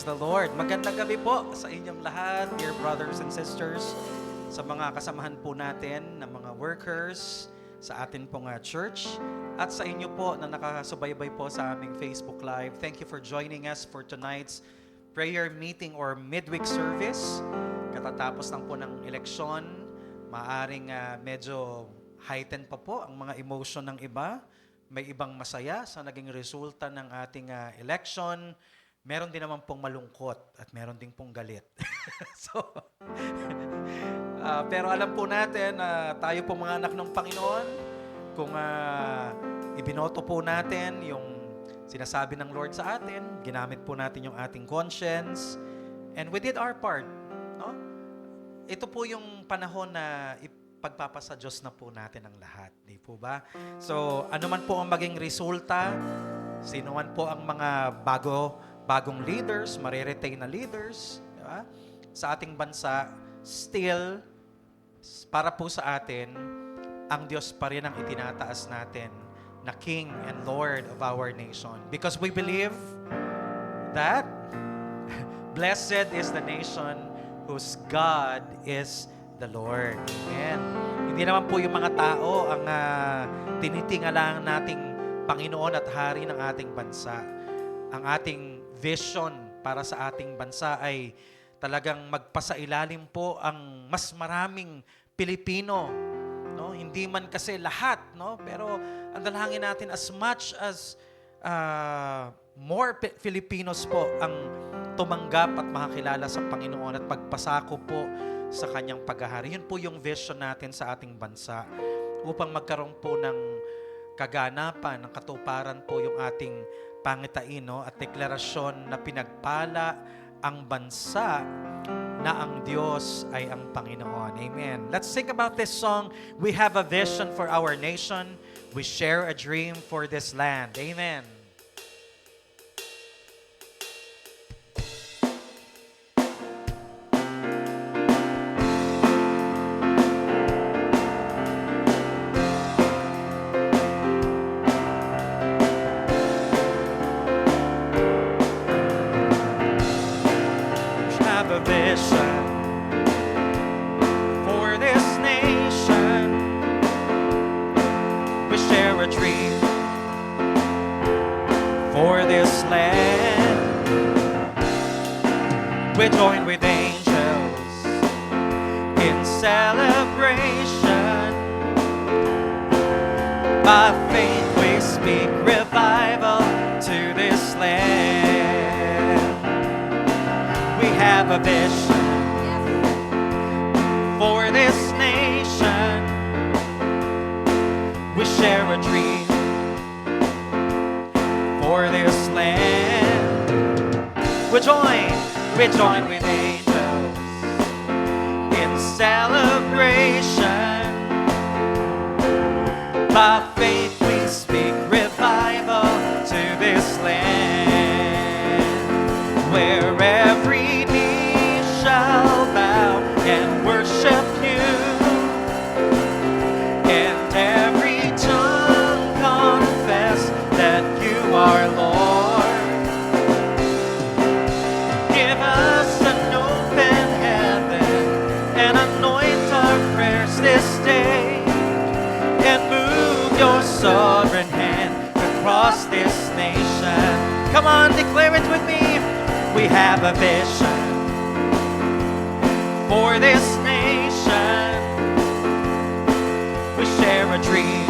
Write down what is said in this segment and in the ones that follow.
Praise the Lord. Magandang gabi po sa inyong lahat, dear brothers and sisters, sa mga kasamahan po natin na mga workers sa atin pong church, at sa inyo po na nakasubaybay po sa aming Facebook Live. Thank you for joining us for tonight's prayer meeting or midweek service. Katatapos lang po ng eleksyon, maaring medyo heightened pa po ang mga emotion ng iba. May ibang masaya sa naging resulta ng ating election. Meron din naman pong malungkot at meron din pong galit. Pero alam po natin na tayo po mga anak ng Panginoon, kung ibinoto po natin yung sinasabi ng Lord sa atin, ginamit po natin yung ating conscience, and we did our part. No? Ito po yung panahon na pagpapasa Diyos na po natin ang lahat. Di po ba? So, ano man po ang maging resulta, sino man po ang mga bagong leaders, mariretain na leaders, di ba? Sa ating bansa, still, para po sa atin, ang Diyos pa rin ang itinataas natin na King and Lord of our nation. Because we believe that blessed is the nation whose God is the Lord. Amen. Hindi naman po yung mga tao ang tinitingalang nating Panginoon at Hari ng ating bansa. Ang ating vision para sa ating bansa ay talagang magpasailalim po ang mas maraming Pilipino. No? Hindi man kasi lahat, no? Pero ang dalangin natin as much as more Filipinos po ang tumanggap at makakilala sa Panginoon at pagpasako po sa kanyang paghahari. Yun po yung vision natin sa ating bansa upang magkaroon po ng kaganapan, ng katuparan po yung ating pangitain, no? At deklarasyon na pinagpala ang bansa na ang Diyos ay ang Panginoon. Amen. Let's think about this song. We have a vision for our nation. We share a dream for this land. Amen. We join with angels in celebration. By faith we speak revival to this land. We have a vision for this nation. We share a dream for this land. We join with angels in celebration. By faith we speak revival to this land, where every knee shall bow and worship you, and every tongue confess that you are Lord. Sovereign hand across this nation. Come on, declare it with me. We have a vision for this nation. We share a dream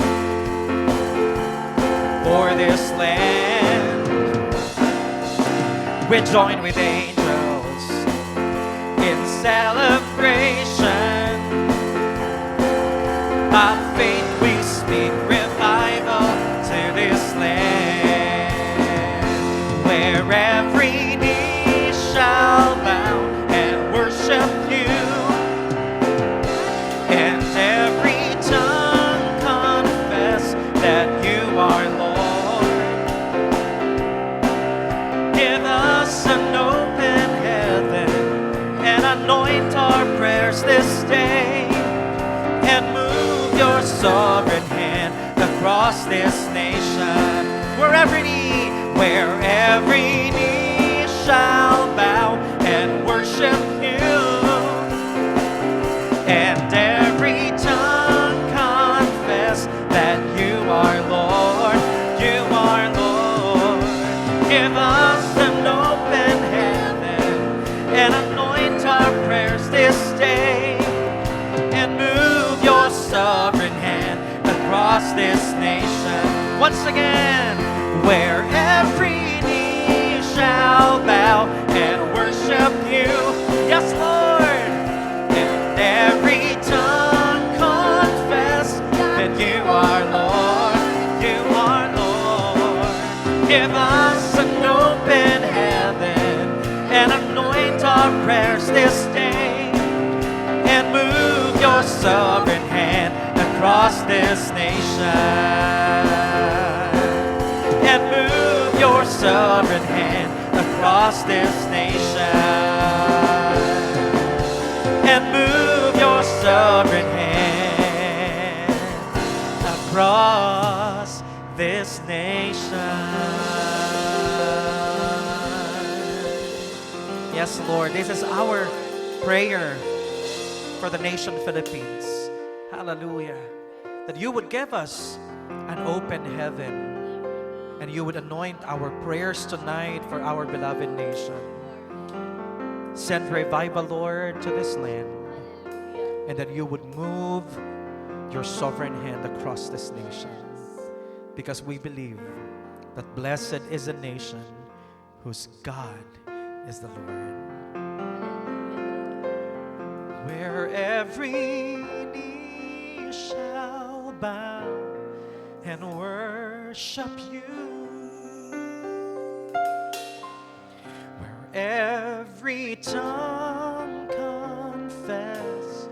for this land. We join with angels in celebration. By faith we speak revival to this land, where every knee shall bow and worship you, and every tongue confess that you are Lord. Give us an open heaven and anoint our prayers this day, and move your sovereign hand across this nation, where every knee shall bow and every tongue confess that you are Lord, you are Lord. Give us an open heaven and anoint our prayers this day, and move your sovereign hand across this nation. Once again, where every knee shall bow and worship you. Yes, Lord. And every tongue confess that you are Lord, you are Lord. Give us an open heaven and anoint our prayers this day, and move your sovereign hand across this nation. And move your sovereign hand across this nation. And move your sovereign hand across this nation. Yes, Lord, this is our prayer for the nation Philippines. Hallelujah. That you would give us an open heaven, and you would anoint our prayers tonight for our beloved nation. Send revival, Lord, to this land, and that you would move your sovereign hand across this nation. Because we believe that blessed is a nation whose God is the Lord. Where every knee shall bow and worship you, where every tongue confess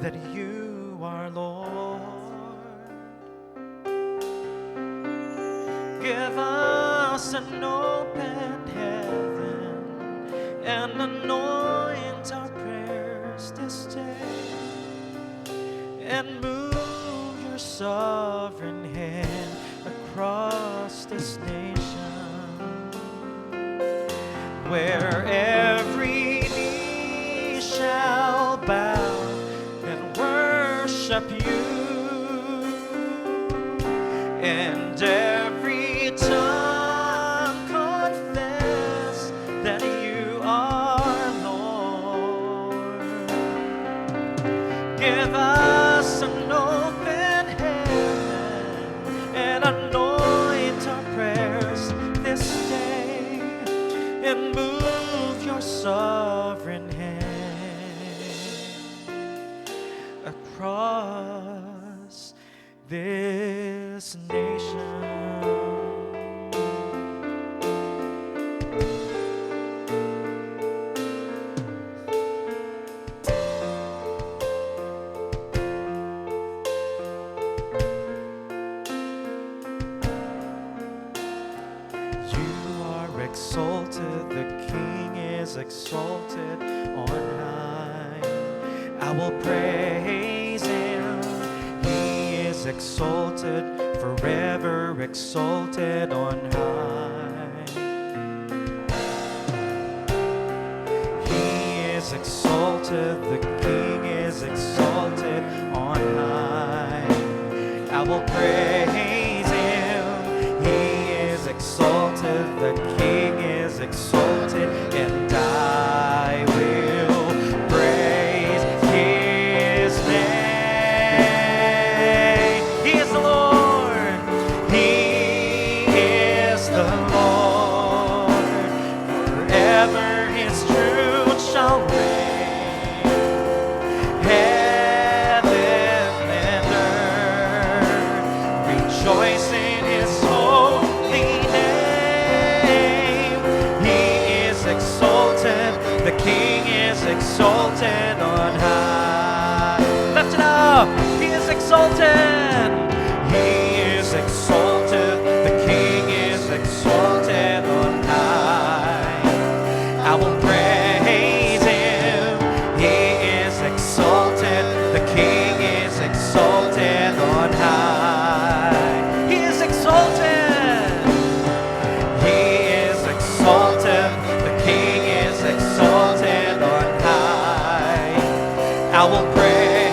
that you are Lord. Give us an open heaven and anoint our prayers this day, and move your sovereign hand across this nation, where every knee shall bow and worship you, and every tongue confess that you are Lord. Give us an open heaven and anoint our prayers this day, and move your sovereign hand across this nation. Exalted, the King is exalted on high. I will praise him. He is exalted, forever exalted on high. He is exalted, the King is exalted on high. I will praise him. He is exalted, the King is exalted, and I will praise his name. He is the Lord. He is the Lord. Forever his truth shall reign. Heaven and earth rejoice in his holy name. He is exalted, the King is exalted on high. Lift it up. He is exalted. He is exalted, the King is exalted on high. I will praise him. He is exalted, the King is exalted on high. He is exalted. He is exalted, the King is exalted on high. I will praise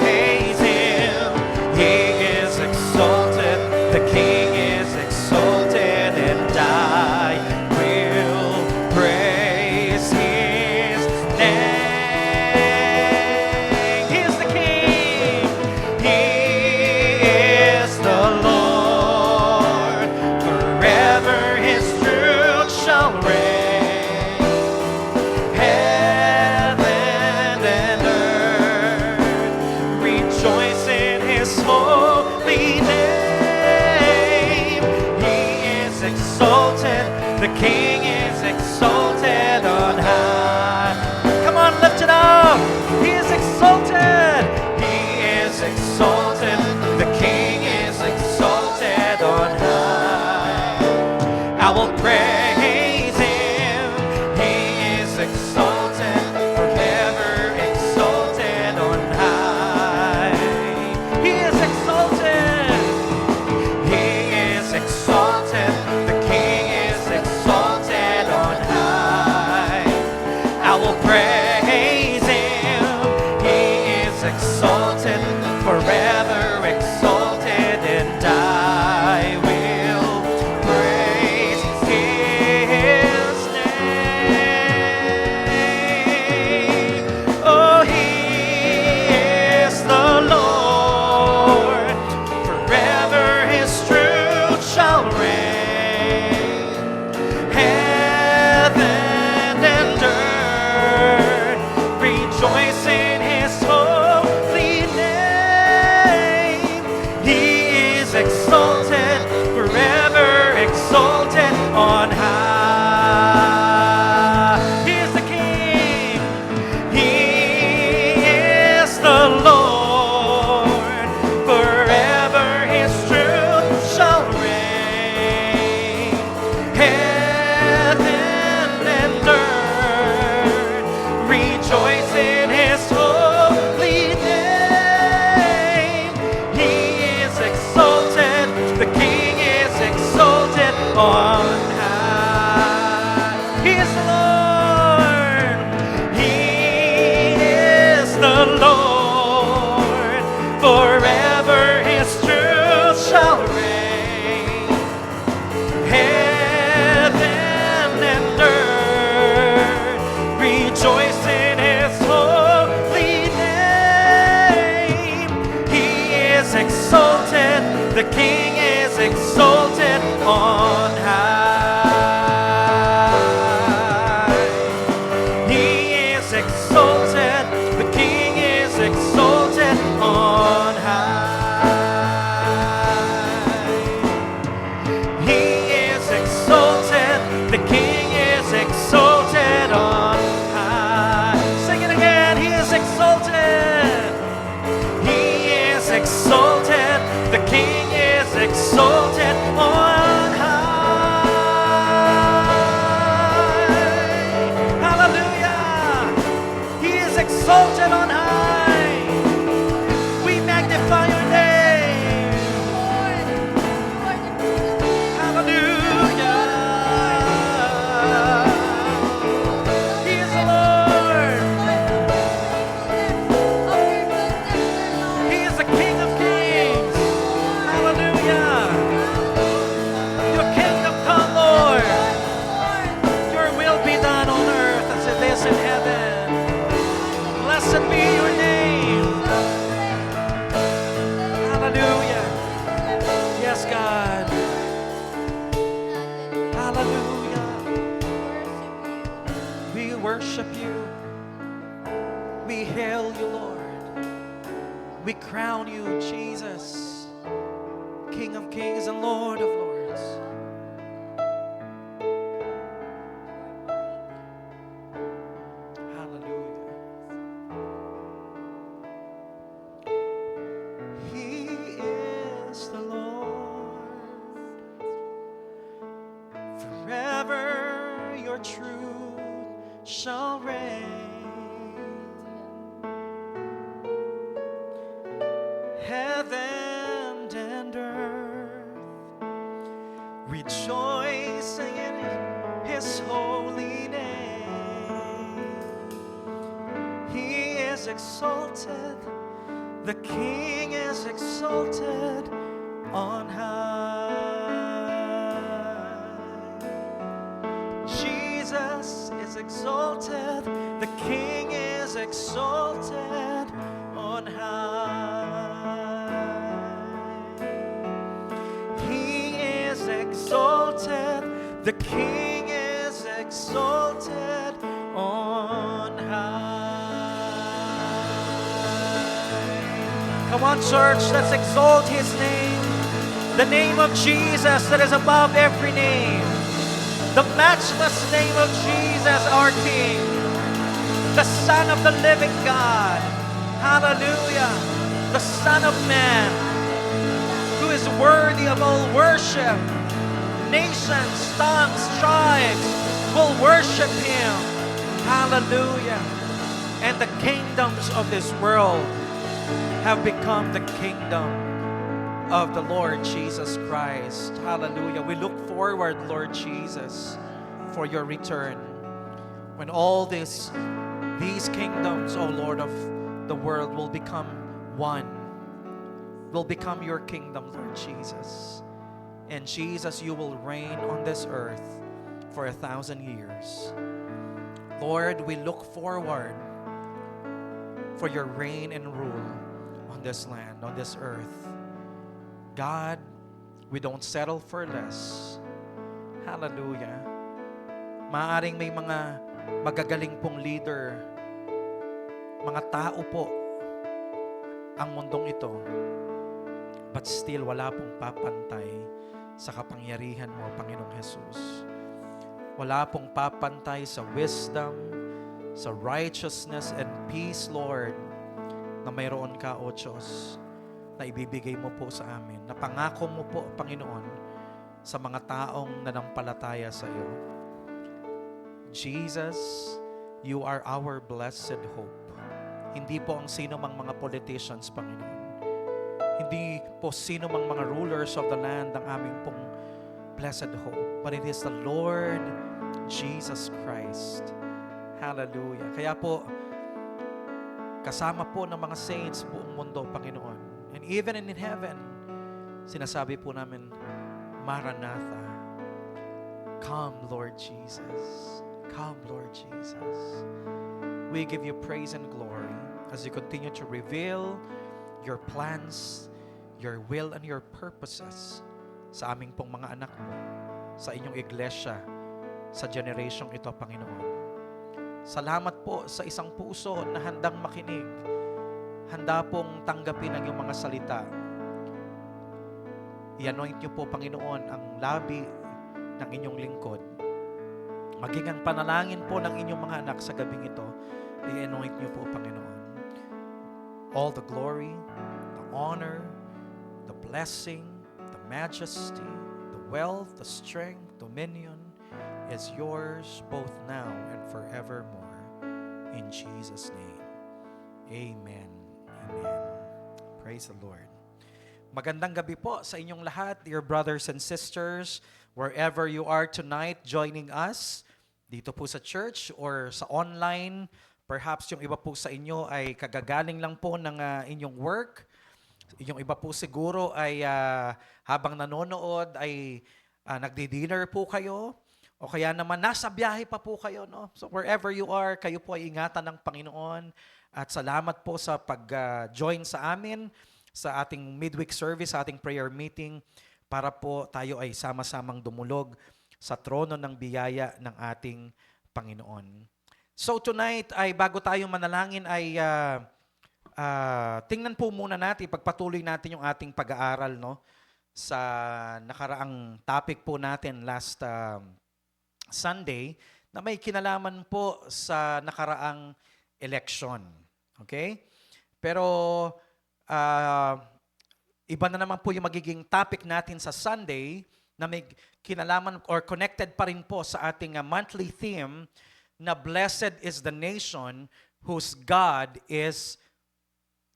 exalted, forever exalted, and I will praise His name. Oh, He is the Lord, forever His truth shall reign. Heaven and earth rejoice in His holy name. He is exalted, forever exalted on high. He is the King. He is the Lord, forever His truth shall reign. Heaven and earth rejoice in His holy name. He is exalted, the King is exalted on high. He is the Lord. He is the Lord, forever His truth shall reign. Heaven and earth rejoice in His holy name. He is exalted, the King is exalted on high. He is exalted, the King is exalted on high. He is exalted, the King is exalted on high. Sing it again. He is exalted. He is exalted, the King is exalted on high. Hallelujah. He is exalted on high. We magnify your name. Hallelujah. He is the Lord. He is the King of Kings. Hallelujah. Your kingdom come, Lord. Your will be done on earth as it is in heaven. Blessed be your name. Hallelujah. Yes, God. Hallelujah. We worship you. We hail you, Lord. We crown you, Jesus, King of Kings and Lord of Lords. Hallelujah. He is the Lord. Forever your truth shall reign. Heaven and earth rejoicing in His holy name. He is exalted, the King is exalted on high. Jesus is exalted, the King is exalted on high. He is exalted, the King is exalted on high. Come on, church, let's exalt His name. The name of Jesus that is above every name. The matchless name of Jesus, our King. The Son of the living God. Hallelujah. The Son of Man, who is worthy of all worship. Nations, tongues, tribes will worship Him. Hallelujah. And the kingdoms of this world have become the kingdom of the Lord Jesus Christ. Hallelujah. We look forward, Lord Jesus, for your return. When all these kingdoms, O Lord, of the world will become one, will become your kingdom, Lord Jesus. And Jesus, you will reign on this earth for 1,000 years. Lord, we look forward for your reign and rule on this land, on this earth. God, we don't settle for less. Hallelujah. Maaring may mga magagaling pong leader, mga tao po ang mundong ito, but still wala pong papantay sa kapangyarihan mo, Panginoong Jesus. Wala pong papantay sa wisdom, sa righteousness and peace, Lord, na mayroon ka, O Diyos, na ibibigay mo po sa amin. Napangako mo po, Panginoon, sa mga taong nanampalataya sa iyo. Jesus, you are our blessed hope. Hindi po ang sino mang mga politicians, Panginoon. Hindi po sino mang mga rulers of the land ang aming pong blessed hope. But it is the Lord Jesus Christ. Hallelujah. Kaya po, kasama po ng mga saints buong mundo, Panginoon. And even in heaven, sinasabi po namin, Maranatha. Come, Lord Jesus. Come, Lord Jesus. We give you praise and glory as you continue to reveal your plans, your will, and your purposes sa aming pong mga anak mo, sa inyong iglesia, sa generasyong ito, Panginoon. Salamat po sa isang puso na handang makinig, handa pong tanggapin ang iyong mga salita. I-anoint niyo po, Panginoon, ang labi ng inyong lingkod. Maging ang panalangin po ng inyong mga anak sa gabing ito, i-anoint niyo po, Panginoon. All the glory, the honor, the blessing, the majesty, the wealth, the strength, dominion is yours both now and forevermore. In Jesus' name. Amen. Amen. Praise the Lord. Magandang gabi po sa inyong lahat, dear brothers and sisters, wherever you are tonight joining us, dito po sa church or sa online. Perhaps yung iba po sa inyo ay kagagaling lang po ng inyong work. Yung iba po siguro ay habang nanonood ay nagdi-dinner po kayo. O kaya naman nasa biyahe pa po kayo, no? So wherever you are, kayo po ay ingatan ng Panginoon. At salamat po sa pag-join sa amin sa ating midweek service, sa ating prayer meeting, para po tayo ay sama-samang dumulog sa trono ng biyaya ng ating Panginoon. So tonight, ay bago tayo manalangin, ay tingnan po muna natin, pagpatuloy natin yung ating pag-aaral, no? Sa nakaraang topic po natin last Sunday, na may kinalaman po sa nakaraang election. Okay? Pero iba na naman po yung magiging topic natin sa Sunday na may kinalaman or connected pa rin po sa ating monthly theme na blessed is the nation whose God is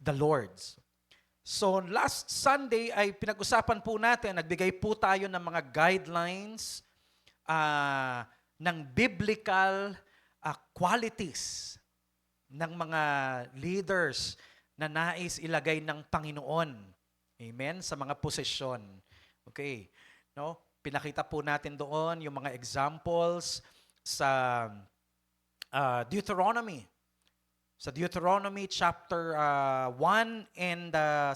the Lord's. So last Sunday ay pinag-usapan po natin, nagbigay po tayo ng mga guidelines ng biblical qualities ng mga leaders na nais ilagay ng Panginoon. Amen? Sa mga posisyon. Okay. No? Pinakita po natin doon yung mga examples sa Deuteronomy. Sa Deuteronomy chapter 1 and 17.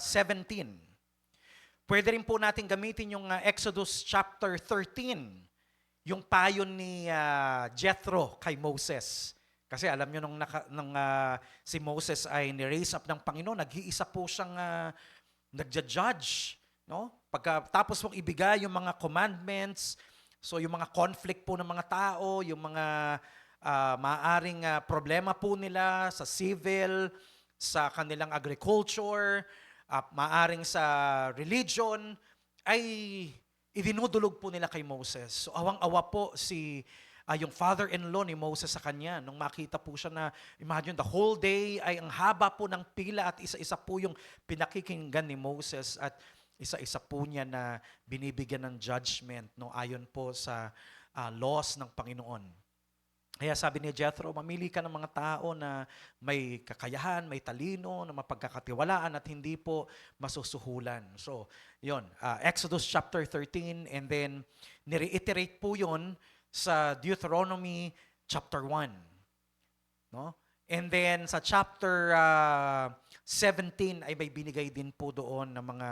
Pwede rin po natin gamitin yung Exodus chapter 13. Yung payo ni Jethro kay Moses. Kasi alam nyo, nung si Moses ay ni-raise up ng Panginoon, nag-iisa po siyang nagja-judge. No? Pagkatapos mong ibigay yung mga commandments, so yung mga conflict po ng mga tao, yung mga maaaring problema po nila sa civil, sa kanilang agriculture, maaaring sa religion, ay idinudulog po nila kay Moses. So awang-awa po yung father-in-law ni Moses sa kanya. Nung makita po siya na, imagine, the whole day ay ang haba po ng pila at isa-isa po yung pinakikinggan ni Moses at isa-isa po niya na binibigyan ng judgment, no, ayon po sa laws ng Panginoon. Kaya sabi ni Jethro, mamili ka ng mga tao na may kakayahan, may talino, na mapagkakatiwalaan at hindi po masusuhulan. So, yon, Exodus chapter 13, and then nireiterate po yon sa Deuteronomy chapter 1. No? And then sa chapter 17 ay may binigay din po doon ng mga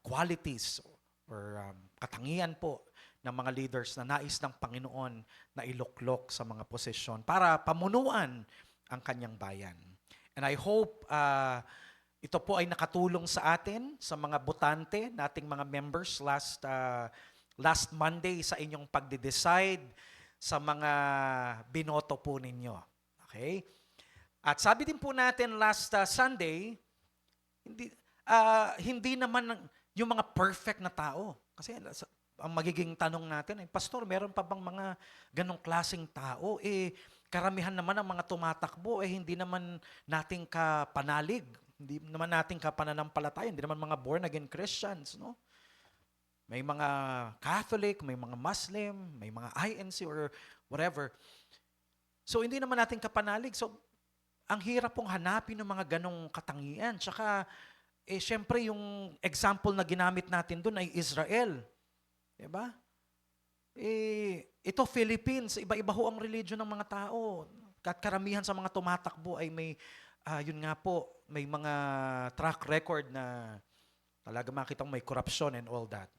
qualities or katangian po ng mga leaders na nais ng Panginoon na iluklok sa mga posisyon para pamunuan ang kanyang bayan. And I hope ito po ay nakatulong sa atin, sa mga botante, nating mga members last Monday sa inyong pagde-decide sa mga binoto po ninyo. Okay? At sabi din po natin last Sunday, hindi naman yung mga perfect na tao. Kasi ang magiging tanong natin ay, Pastor, meron pa bang mga ganong klaseng tao? Karamihan naman ng mga tumatakbo, hindi naman nating kapanalig. Hindi naman nating kapananampalataya. Hindi naman mga born-again Christians, no? May mga Catholic, may mga Muslim, may mga INC or whatever. So, hindi naman natin kapanalig. So, ang hirap pong hanapin ng mga ganong katangian. Tsaka, syempre, yung example na ginamit natin doon ay Israel. Diba? Ito, Philippines, iba-iba ho ang religion ng mga tao. Karamihan sa mga tumatakbo ay may, yun nga po, may mga track record na talaga makita may corruption and all that.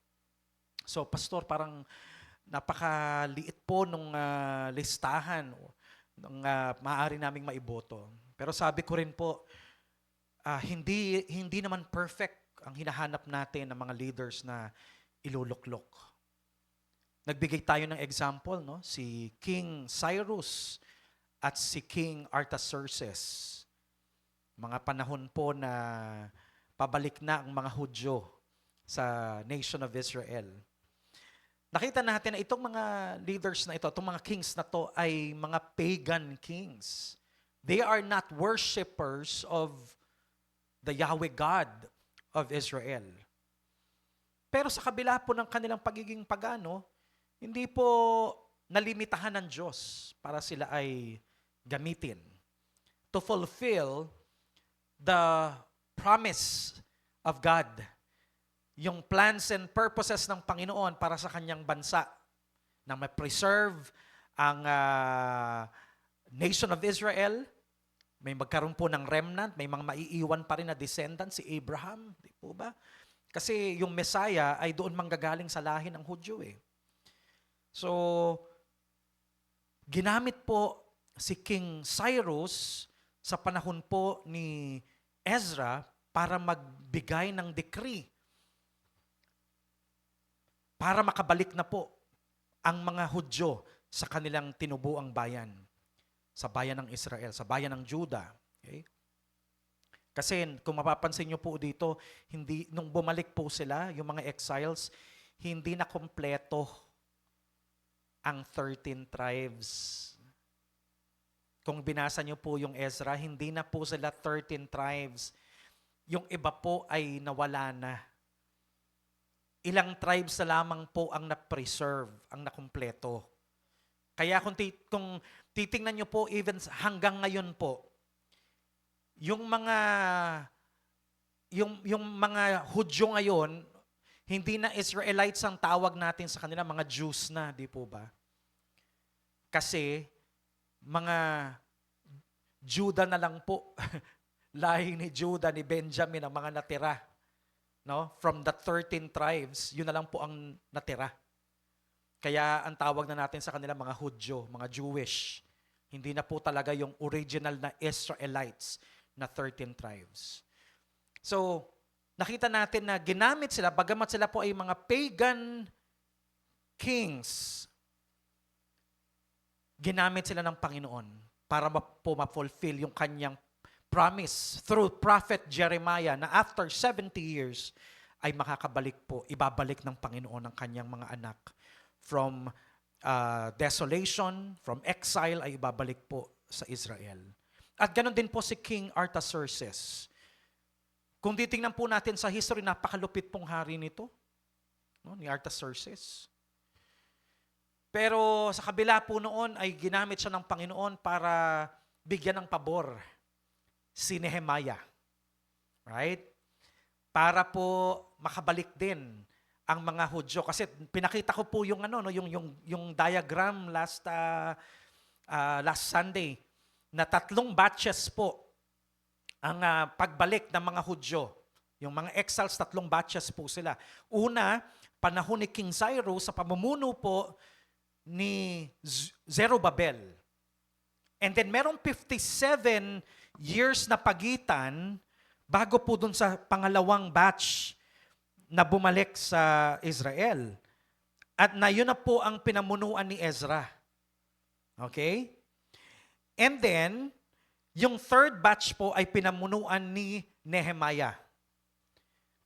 So, Pastor, parang napakaliit po nung listahan ng maaari naming maiboto. Pero sabi ko rin po, hindi naman perfect ang hinahanap natin ng mga leaders na iluluklok. Nagbigay tayo ng example, no? Si King Cyrus at si King Artaxerxes. Mga panahon po na pabalik na ang mga Hudyo sa nation of Israel. Nakita natin na itong mga leaders na ito, itong mga kings na to ay mga pagan kings. They are not worshipers of the Yahweh God of Israel. Pero sa kabila po ng kanilang pagiging pagano, hindi po nalimitahan ng Diyos para sila ay gamitin to fulfill the promise of God. Yung plans and purposes ng Panginoon para sa kanyang bansa na ma-preserve ang nation of Israel. May magkaroon po ng remnant, may mga maiiwan pa rin na descendant, si Abraham, di po ba? Kasi yung Messiah ay doon manggagaling sa lahi ng Hudyo eh. So, ginamit po si King Cyrus sa panahon po ni Ezra para magbigay ng decree para makabalik na po ang mga Hudyo sa kanilang tinubuang bayan, sa bayan ng Israel, sa bayan ng Judah. Okay? Kasi kung mapapansin nyo po dito, nung bumalik po sila, yung mga exiles, hindi na kompleto ang 13 tribes. Kung binasa nyo po yung Ezra, hindi na po sila 13 tribes. Yung iba po ay nawala na. Ilang tribes na lamang po ang na-preserve, ang nakumpleto. Kaya kung titingnan nyo po, even hanggang ngayon po, yung mga Hudyo ngayon, hindi na Israelites ang tawag natin sa kanila, mga Jews na, di po ba? Kasi mga Judah na lang po, lahi ni Judah, ni Benjamin, ang mga natira. No? From the 13 tribes, yun na lang po ang natira. Kaya ang tawag na natin sa kanila mga Hudyo, mga Jewish. Hindi na po talaga yung original na Israelites na 13 tribes. So, nakita natin na ginamit sila, bagamat sila po ay mga pagan kings, ginamit sila ng Panginoon para po ma-fulfill yung kanyang promise through prophet Jeremiah na after 70 years ay makakabalik po, ibabalik ng Panginoon ang kanyang mga anak from desolation, from exile ay ibabalik po sa Israel. At ganoon din po si King Artaxerxes. Kung titingnan po natin sa history, napakalupit pong hari nito, no, ni Artaxerxes. Pero sa kabila po noon ay ginamit siya ng Panginoon para bigyan ng pabor si Nehemiah. Right? Para po makabalik din ang mga Hudyo. Kasi pinakita ko po yung yung diagram last Sunday na 3 batches po ang pagbalik ng mga Hudyo. Yung mga exiles, 3 batches po sila. Una, panahon ni King Cyrus sa pamumuno po ni Zerubbabel. And then merong 57 years na pagitan bago po dun sa pangalawang batch na bumalik sa Israel. At na yun na po ang pinamunuan ni Ezra. Okay? And then, yung 3rd batch po ay pinamunuan ni Nehemiah.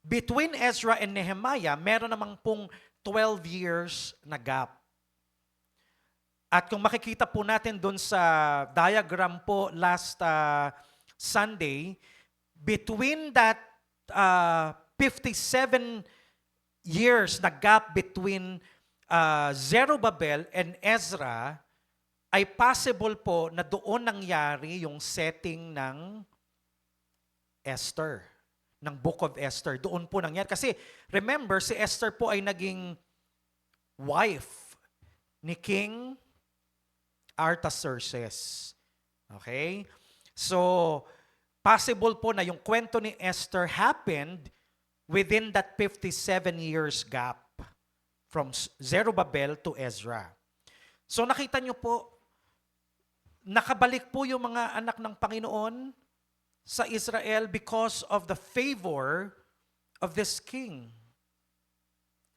Between Ezra and Nehemiah, meron namang pong 12 years na gap. At kung makikita po natin doon sa diagram po last Sunday, between that 57 years na gap between Zerubbabel and Ezra, ay possible po na doon nangyari yung setting ng Esther, ng Book of Esther. Doon po nangyari. Kasi remember, si Esther po ay naging wife ni King Artaxerxes. Okay? So, possible po na yung kwento ni Esther happened within that 57 years gap from Zerubbabel to Ezra. So, nakita nyo po, nakabalik po yung mga anak ng Panginoon sa Israel because of the favor of this king,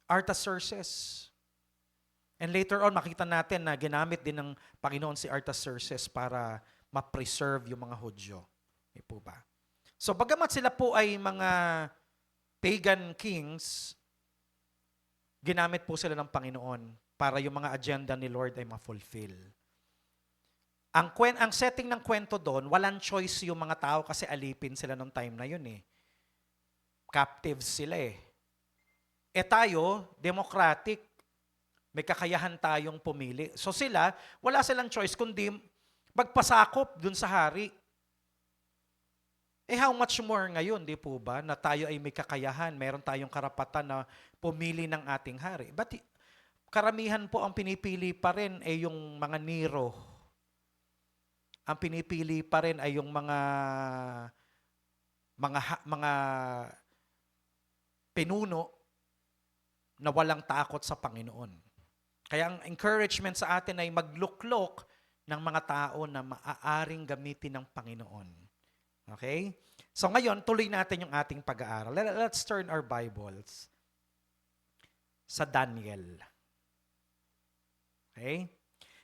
Artaxerxes. And later on, makita natin na ginamit din ng Panginoon si Artaxerxes para ma-preserve yung mga Hudyo. Hindi po ba? So, bagamat sila po ay mga pagan kings, ginamit po sila ng Panginoon para yung mga agenda ni Lord ay ma-fulfill. Ang setting ng kwento doon, walang choice yung mga tao kasi alipin sila nung time na yun eh. Captives sila eh. Tayo, democratic, may kakayahan tayong pumili. So sila, wala silang choice kundi magpasakop dun sa hari. How much more ngayon, di po ba, na tayo ay may kakayahan, meron tayong karapatan na pumili ng ating hari. But karamihan po ang pinipili pa rin ay yung mga Nero. Ang pinipili pa rin ay yung mga pinuno na walang takot sa Panginoon. Kaya ang encouragement sa atin ay magluklok ng mga tao na maaaring gamitin ng Panginoon. Okay? So ngayon, tuloy natin yung ating pag-aaral. Let's turn our Bibles sa Daniel. Okay?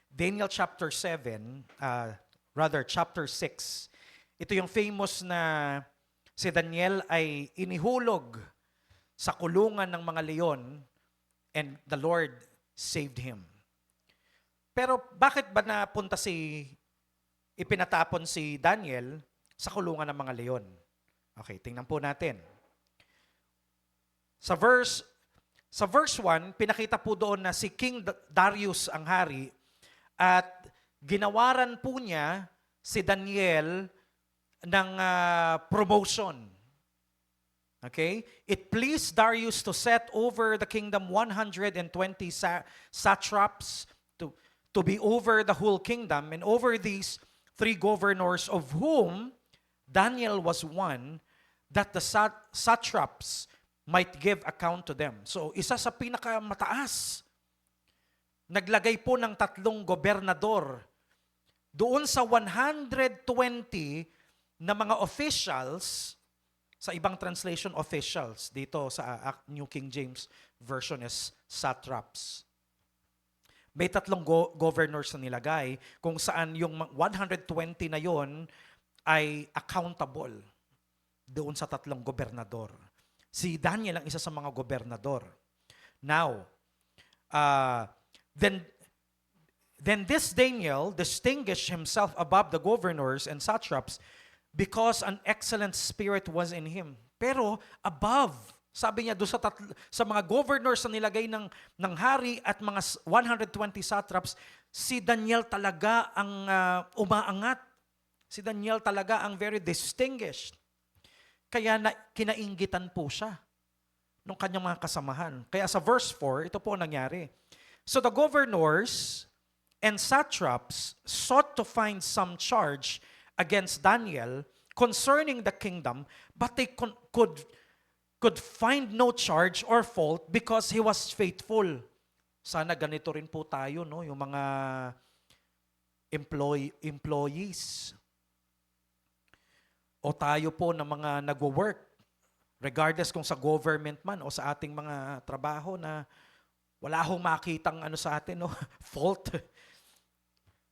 Daniel chapter 7, chapter 6. Ito yung famous na si Daniel ay inihulog sa kulungan ng mga leon and the Lord saved him. Pero bakit ba ipinatapon si Daniel sa kulungan ng mga leon? Okay, tingnan po natin. Sa verse 1, pinakita po doon na si King Darius ang hari at ginawaran po niya si Daniel ng promotion. Okay? It pleased Darius to set over the kingdom 120 satraps to be over the whole kingdom, and over these 3 governors, of whom Daniel was one, that the satraps might give account to them. So, isa sa pinakamataas, naglagay po ng 3 gobernador doon sa 120 na mga officials. Sa ibang translation, officials. Dito sa New King James Version is satraps. May 3 governors na nilagay kung saan yung 120 na yon ay accountable doon sa 3 gobernador. Si Daniel ang isa sa mga gobernador. Now, then this Daniel distinguished himself above the governors and satraps because an excellent spirit was in him. Pero above Sabi niya doon sa mga governors na nilagay ng hari at mga 120 satraps, si Daniel talaga ang umaangat. Si Daniel talaga ang very distinguished. Kaya kinainggitan po siya ng kanyang mga kasamahan. Kaya sa verse 4, ito po ang nangyari. So the governors and satraps sought to find some charge against Daniel concerning the kingdom, but they could find no charge or fault because he was faithful. Sana ganito rin po tayo, no? Yung mga employees. O tayo po na mga nagwo-work, regardless kung sa government man o sa ating mga trabaho na wala akong makitang sa atin, no? Fault.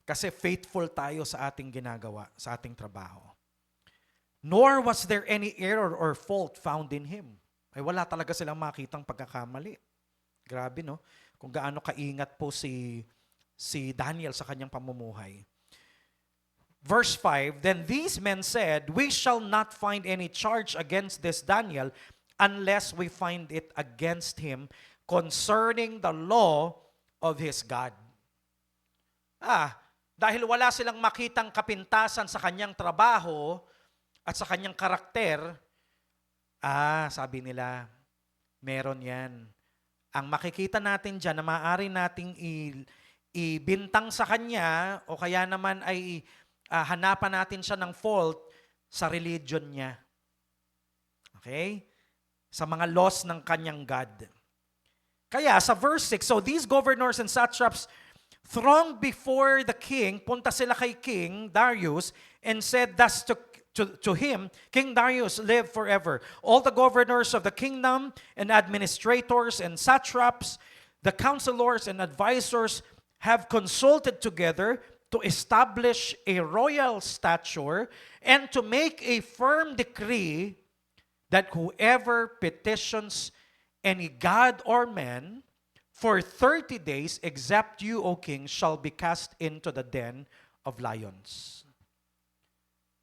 Kasi faithful tayo sa ating ginagawa, sa ating trabaho. Nor was there any error or fault found in him. Ay wala talaga silang makitang pagkakamali. Grabe, no? Kung gaano kaingat po si Daniel sa kanyang pamumuhay. Verse 5, then these men said, we shall not find any charge against this Daniel unless we find it against him concerning the law of his God. Dahil wala silang makitang kapintasan sa kanyang trabaho at sa kanyang karakter, sabi nila, meron yan. Ang makikita natin dyan na maaari nating ibintang sa kanya o kaya naman ay hanapan natin siya ng fault sa religion niya. Okay? Sa mga laws ng kanyang God. Kaya sa verse 6, so these governors and satraps thronged before the king, punta sila kay King Darius, and said thus to him, King Darius, live forever. All the governors of the kingdom and administrators and satraps, the counselors and advisors have consulted together to establish a royal stature and to make a firm decree that whoever petitions any god or man for 30 days, except you, O king, shall be cast into the den of lions.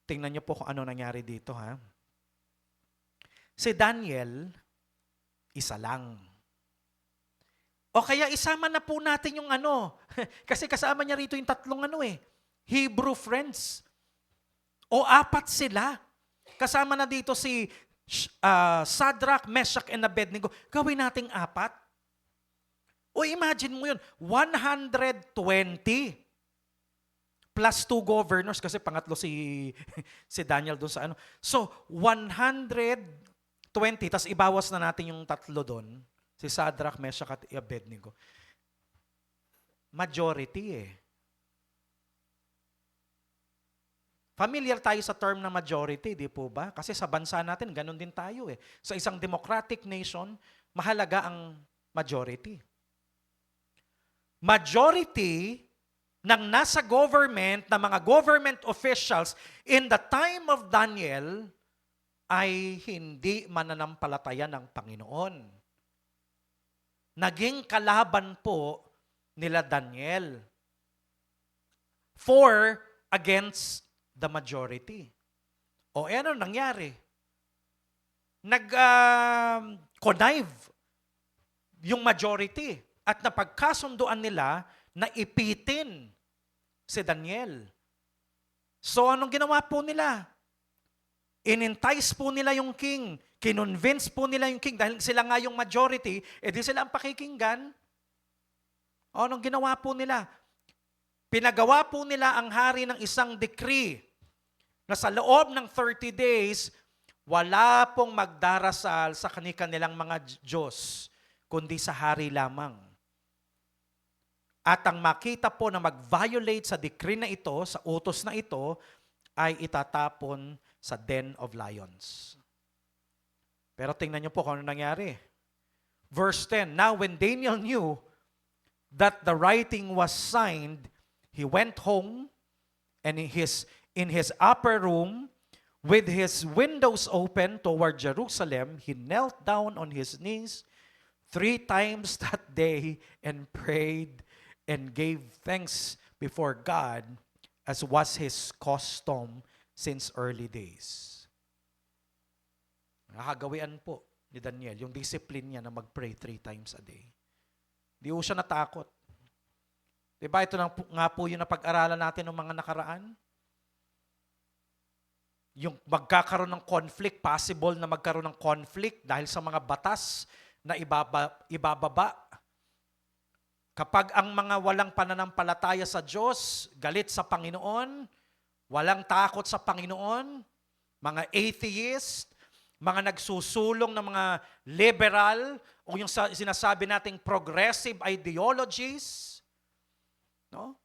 Tingnan niyo po kung ano nangyari dito, ha? Si Daniel, isa lang. O kaya isama na po natin yung kasi kasama niya rito yung tatlong Hebrew friends. O 4 sila. Kasama na dito si Shadrach, Meshach, and Abednego. Gawin nating 4. O imagine mo yun, 120 plus 2 governors kasi pangatlo si Daniel doon sa So 120, tas ibawas na natin yung 3 doon. Si Shadrach, Meshach, at Abednego. Majority Familiar tayo sa term na majority, di po ba? Kasi sa bansa natin, ganun din tayo Sa isang democratic nation, mahalaga ang majority. Majority ng nasa government, na mga government officials in the time of Daniel ay hindi mananampalataya ng Panginoon. Naging kalaban po nila Daniel. 4 against the majority. O ano nangyari? Nag-connive yung majority at napagkasunduan nila na ipitin si Daniel. So anong ginawa po nila? In-entice po nila yung king. Kinonvince po nila yung king dahil sila nga yung majority, di sila ang pakikinggan. Anong ginawa po nila? Pinagawa po nila ang hari ng isang decree na sa loob ng 30 days, wala pong magdarasal sa kanilang mga Diyos, kundi sa hari lamang. At ang makita po na mag-violate sa decree na ito, sa utos na ito, ay itatapon sa den of lions. Pero tingnan niyo po kung ano nangyari. Verse 10, now when Daniel knew that the writing was signed, he went home and in his upper room, with his windows open toward Jerusalem, he knelt down on his knees 3 times that day and prayed and gave thanks before God as was his custom since early days. Nakagawian po ni Daniel, yung discipline niya na mag-pray 3 times a day. Di po siya natakot. Diba, ito nga po yung napag-aralan natin ng mga nakaraan. Yung magkakaroon ng conflict, possible na magkaroon ng conflict dahil sa mga batas na ibababa. Kapag ang mga walang pananampalataya sa Diyos, galit sa Panginoon, walang takot sa Panginoon, mga atheist, mga nagsusulong ng mga liberal, o yung sinasabi nating progressive ideologies, no?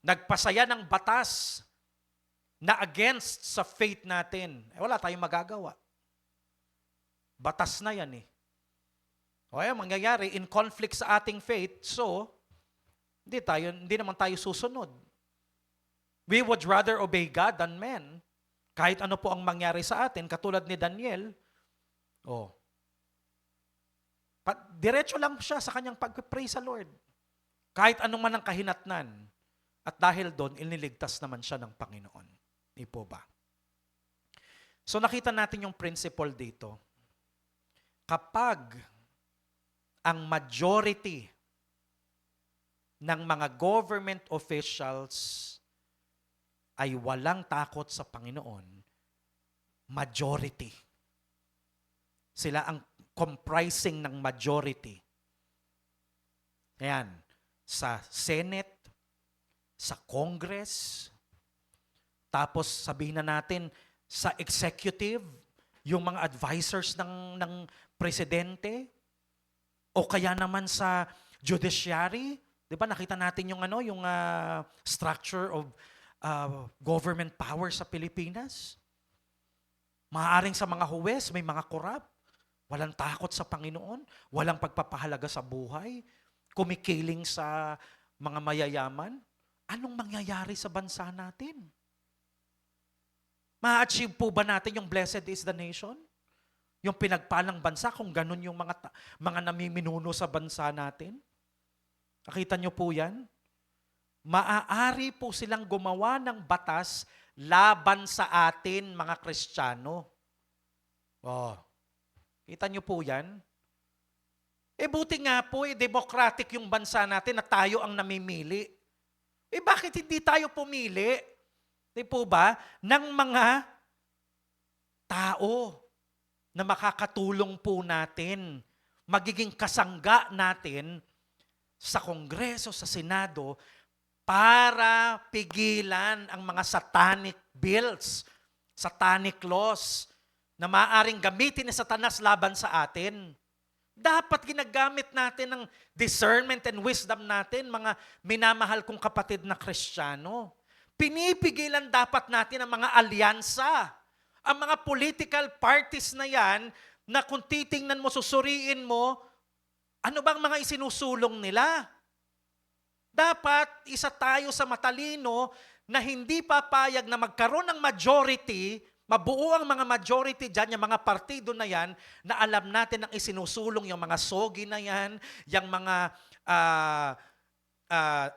Nagpasaya ng batas na against sa faith natin. Wala tayong magagawa. Batas na yan eh. O yan, mangyayari, in conflict sa ating faith, so, hindi naman tayo susunod. We would rather obey God than men. Kahit ano po ang mangyari sa atin, katulad ni Daniel, diretso lang siya sa kanyang pag-pray sa Lord. Kahit anong man ang kahinatnan. At dahil doon, iniligtas naman siya ng Panginoon. Di po ba? So nakita natin yung principle dito. Kapag ang majority ng mga government officials ay walang takot sa Panginoon, majority. Sila ang comprising ng majority. Ayan, sa Senate, sa Congress, tapos sabihin na natin sa executive, yung mga advisors ng presidente, o kaya naman sa judiciary, 'di ba? Nakita natin yung structure of government power sa Pilipinas. Maaaring sa mga huwes, may mga korap, walang takot sa Panginoon, walang pagpapahalaga sa buhay, kumikiling sa mga mayayaman. Anong mangyayari sa bansa natin? Ma-achieve po ba natin yung blessed is the nation? Yung pinagpalang bansa, kung ganun yung mga namiminuno sa bansa natin? Nakita niyo po yan? Maaari po silang gumawa ng batas laban sa atin, mga Kristiyano. Kita niyo po yan? Buti nga po, democratic yung bansa natin na tayo ang namimili. Bakit hindi tayo pumili? Di po ba? Ng mga tao na makakatulong po natin, magiging kasangga natin sa Kongreso, sa Senado, para pigilan ang mga satanic bills, satanic laws, na maaaring gamitin ni Satanas laban sa atin. Dapat ginagamit natin ng discernment and wisdom natin, mga minamahal kong kapatid na Kristiyano. Pinipigilan dapat natin ang mga alyansa, ang mga political parties na yan, na kung titingnan mo, susuriin mo, ano bang mga isinusulong nila? Dapat isa tayo sa matalino na hindi papayag na magkaroon ng majority, mabuo ang mga majority dyan, yung mga partido na yan, na alam natin ang isinusulong yung mga sogi na yan, yung mga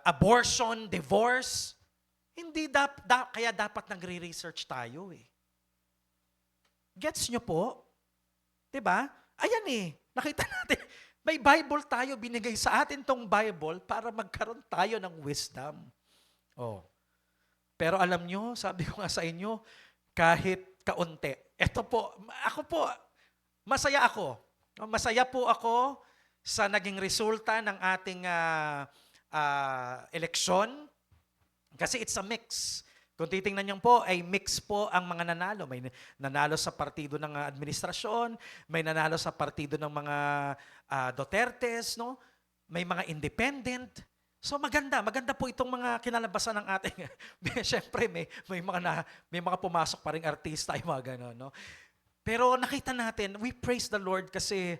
abortion, divorce. Hindi kaya dapat nagre-research tayo eh. Gets nyo po? Diba? Ayan eh, nakita natin, may Bible tayo, binigay sa atin tong Bible para magkaroon tayo ng wisdom. Pero alam nyo, sabi ko nga sa inyo, kahit kaunti. Ito po, masaya ako. Masaya po ako sa naging resulta ng ating eleksyon. Kasi it's a mix. Kung titingnan niyo po, ay mix po ang mga nanalo. May nanalo sa partido ng administrasyon, may nanalo sa partido ng mga Dutertes, no? May mga independent. So maganda po itong mga kinalabasan ng ating. Siyempre may mga pumasok pa ring artista, yung mga gano'n, no? Pero nakita natin, we praise the Lord kasi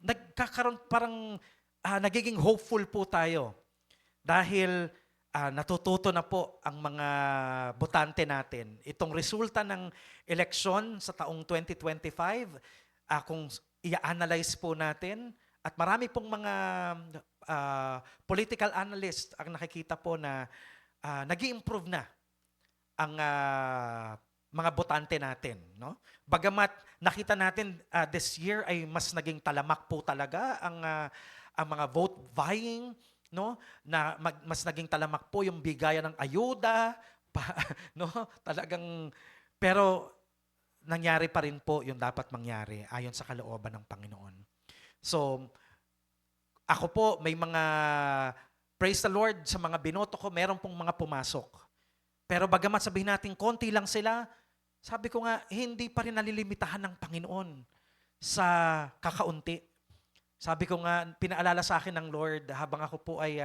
nagkakaroon parang nagiging hopeful po tayo. Dahil natututo na po ang mga botante natin. Itong resulta ng eleksyon sa taong 2025, kung i-analyze po natin, at marami pong mga political analyst ang nakikita po na nag-i-improve na ang mga botante natin, no? Bagamat nakita natin this year ay mas naging talamak po talaga ang mga vote vying, no? Mas naging talamak po yung bigayan ng ayuda, no? Talagang pero nangyari pa rin po yung dapat mangyari ayon sa kalooban ng Panginoon. So, ako po may mga praise the Lord sa mga binoto ko, meron pong mga pumasok. Pero bagamat sabihin natin konti lang sila, sabi ko nga, hindi pa rin nalilimitahan ng Panginoon sa kakaunti. Sabi ko nga, pinaalala sa akin ng Lord habang ako po ay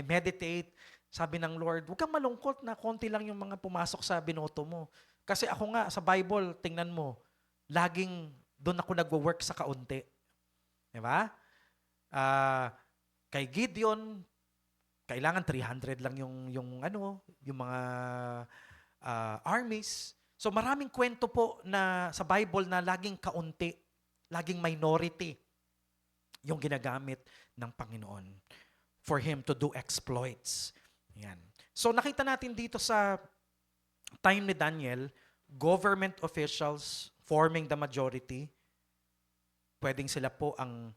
meditate, sabi ng Lord, huwag kang malungkot na konti lang yung mga pumasok sa binoto mo. Kasi ako nga, sa Bible, tingnan mo, laging doon ako nagwo-work sa kaunti. Diba? Kay Gideon, kailangan 300 lang yung mga armies. So maraming kwento po na sa Bible na laging kaunti, laging minority yung ginagamit ng Panginoon for Him to do exploits. Yan. So nakita natin dito sa time ni Daniel, government officials forming the majority, pwedeng sila po ang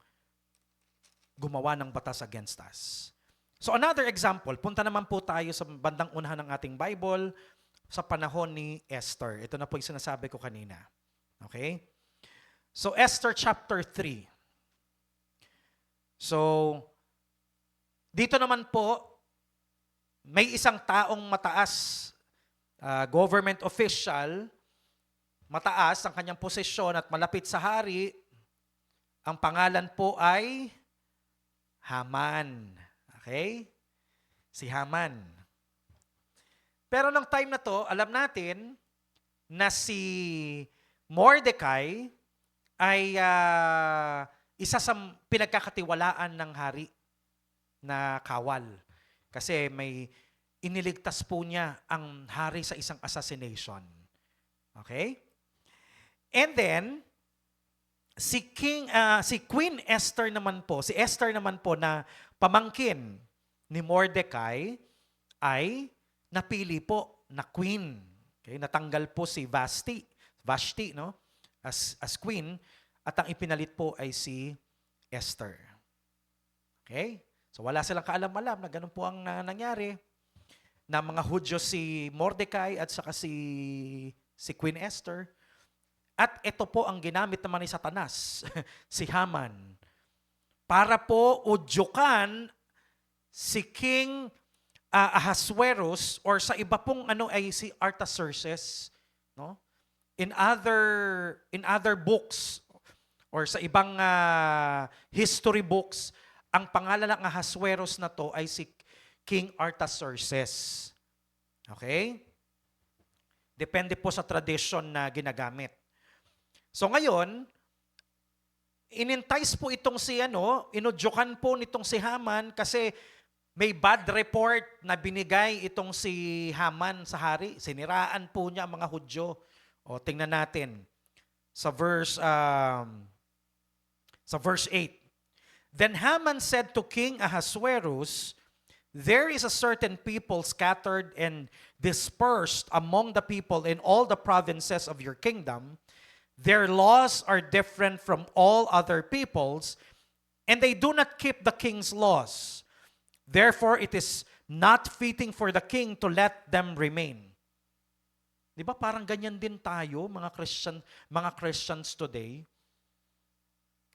gumawa ng batas against us. So another example, punta naman po tayo sa bandang unahan ng ating Bible, sa panahon ni Esther. Ito na po yung sinasabi ko kanina. Okay? So Esther chapter 3. So, dito naman po, may isang taong mataas, government official, mataas ang kanyang posisyon at malapit sa hari. Ang pangalan po ay Haman. Okay? Si Haman. Pero nung time na to, alam natin na si Mordecai ay isa sa pinagkakatiwalaan ng hari na kawal. Kasi may iniligtas po niya ang hari sa isang assassination. Okay? And then, si Queen Esther naman po, si Esther naman po na pamangkin ni Mordecai ay napili po na queen. Okay? Natanggal po si Vashti, no? As queen, at ang ipinalit po ay si Esther. Okay? So wala silang kaalam-alam na ganun po ang nangyari, na mga Hudyo si Mordecai at saka si Queen Esther. At ito po ang ginamit naman ni Satanas, si Haman, para po udyukan si King Ahasuerus, or sa iba pong ay si Artaxerxes, no? In other books or sa ibang history books, ang pangalan ng Ahasuerus na to ay si King Artaxerxes. Okay? Depende po sa tradition na ginagamit. So ngayon, inentice po itong inudyukan po nitong si Haman kasi may bad report na binigay itong si Haman sa hari. Siniraan po niya ang mga Hudyo. O tingnan natin sa verse 8. Then Haman said to King Ahasuerus, "There is a certain people scattered and dispersed among the people in all the provinces of your kingdom. Their laws are different from all other peoples, and they do not keep the king's laws. Therefore, it is not fitting for the king to let them remain." Di ba parang ganyan din tayo, mga Christians today?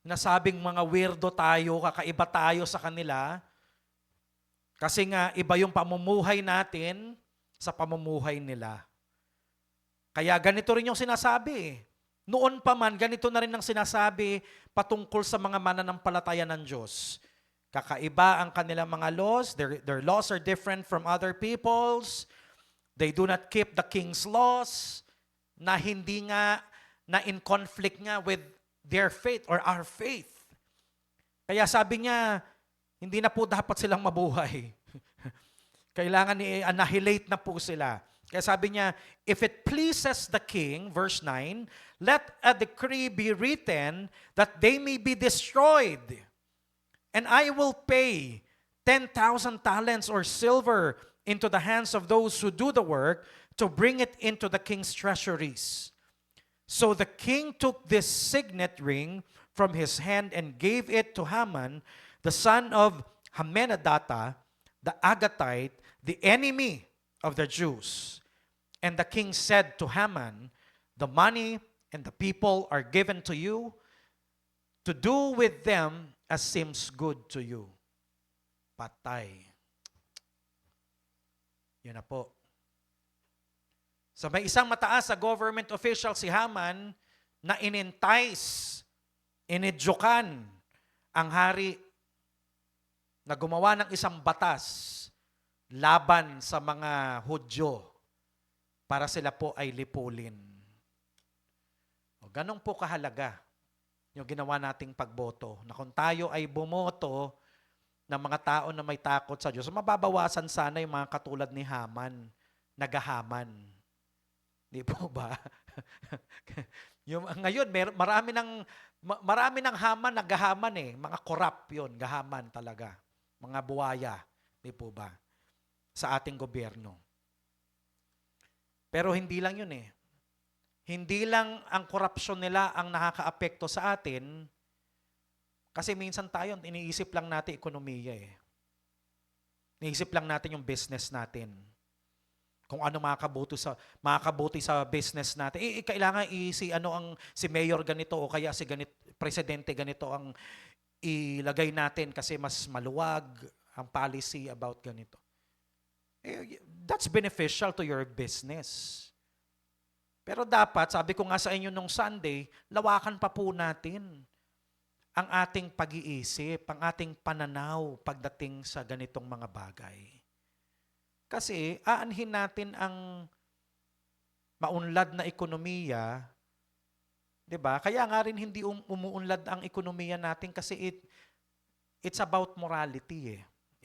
Nasabing mga weirdo tayo, kakaiba tayo sa kanila. Kasi nga, iba yung pamumuhay natin sa pamumuhay nila. Kaya ganito rin yung sinasabi. Noon pa man, ganito na rin ang sinasabi patungkol sa mga mananampalataya ng Diyos. Kakaiba ang kanilang mga laws. Their laws are different from other people's. They do not keep the king's laws, na hindi nga, na in conflict nga with their faith or our faith. Kaya sabi niya, hindi na po dapat silang mabuhay. Kailangan i-annihilate na po sila. Kaya sabi niya, if it pleases the king, verse 9, let a decree be written that they may be destroyed. And I will pay 10,000 talents or silver into the hands of those who do the work to bring it into the king's treasuries. So the king took this signet ring from his hand and gave it to Haman, the son of Hammedatha, the Agagite, the enemy of the Jews. And the king said to Haman, the money and the people are given to you to do with them as seems good to you. Patay. Yun na po. So may isang mataas sa government official si Haman na inedyokan ang hari na gumawa ng isang batas laban sa mga Hudyo para sila po ay lipulin. O, ganun po kahalaga yung ginawa nating pagboto. Na kung tayo ay bumoto ng mga tao na may takot sa Diyos, mababawasan sana yung mga katulad ni Haman, nagahaman. Di po ba? Ngayon, marami ng Haman, nagahaman eh. Mga korap yun, gahaman talaga. Mga buwaya, di po ba? Sa ating gobyerno. Pero hindi lang yun eh. Hindi lang ang korupsyon nila ang nakakaapekto sa atin, kasi minsan tayo, iniisip lang natin ekonomiya eh. Iniisip lang natin yung business natin. Kung ano makakabuti sa business natin. Kailangan si mayor ganito o kaya si presidente ganito ang ilagay natin kasi mas maluwag ang policy about ganito. That's beneficial to your business. Pero dapat, sabi ko nga sa inyo nung Sunday, lawakan pa po natin ang ating pag-iisip, ang ating pananaw pagdating sa ganitong mga bagay. Kasi aanhin natin ang maunlad na ekonomiya, 'di ba? Kaya nga rin hindi umuunlad ang ekonomiya natin kasi it's about morality eh.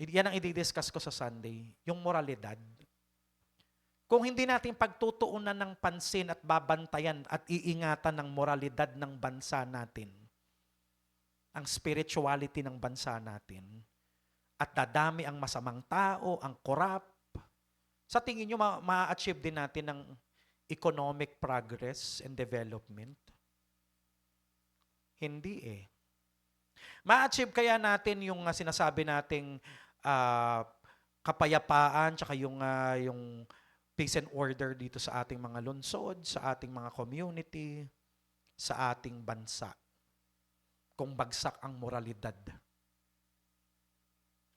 Yan ang i-discuss ko sa Sunday, yung moralidad. Kung hindi natin pagtutuunan ng pansin at babantayan at iingatan ng moralidad ng bansa natin, ang spirituality ng bansa natin, at dadami ang masamang tao, ang korap, sa tingin nyo, ma-achieve din natin ng economic progress and development? Hindi eh. Ma-achieve kaya natin yung sinasabi nating kapayapaan tsaka yung peace and order dito sa ating mga lungsod, sa ating mga community, sa ating bansa, kung bagsak ang moralidad?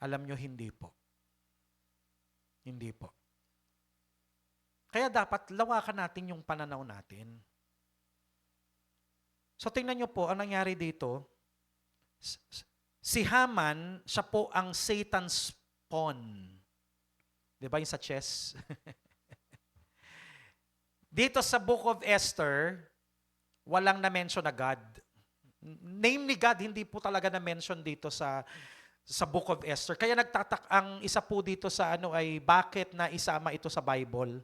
Alam nyo, hindi po. Hindi po. Kaya dapat lawakan natin yung pananaw natin. So tingnan nyo po, ang nangyari dito, si Haman, siya po ang Satan's pawn. Di ba yung sa chess? Dito sa Book of Esther, walang na-mention na God. Name ni God, hindi po talaga na-mention dito sa Book of Esther. Kaya ang isa po dito sa ay bakit na isama ito sa Bible,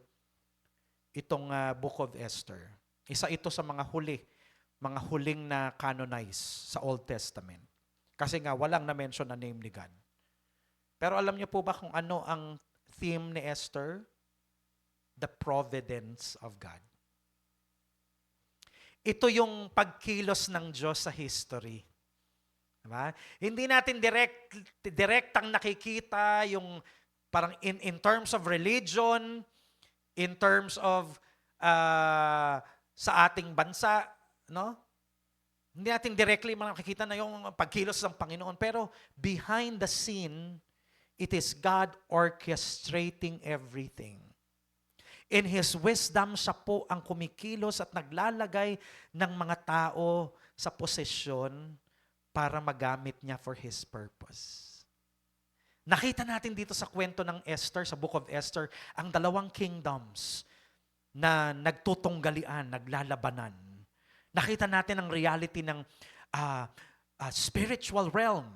itong Book of Esther. Isa ito sa mga huling na canonize sa Old Testament. Kasi nga, walang na-mention na name ni God. Pero alam niyo po ba kung ano ang theme ni Esther? The providence of God. Ito yung pagkilos ng Diyos sa history. Diba? Hindi natin direktang nakikita yung parang in terms of religion, in terms of sa ating bansa, no? Hindi natin directly makikita na yung pagkilos ng Panginoon, pero behind the scene, it is God orchestrating everything. In His wisdom, siya po ang kumikilos at naglalagay ng mga tao sa posisyon para magamit niya for His purpose. Nakita natin dito sa kwento ng Esther, sa Book of Esther, ang dalawang kingdoms na nagtutunggalian, naglalabanan. Nakita natin ang reality ng spiritual realm.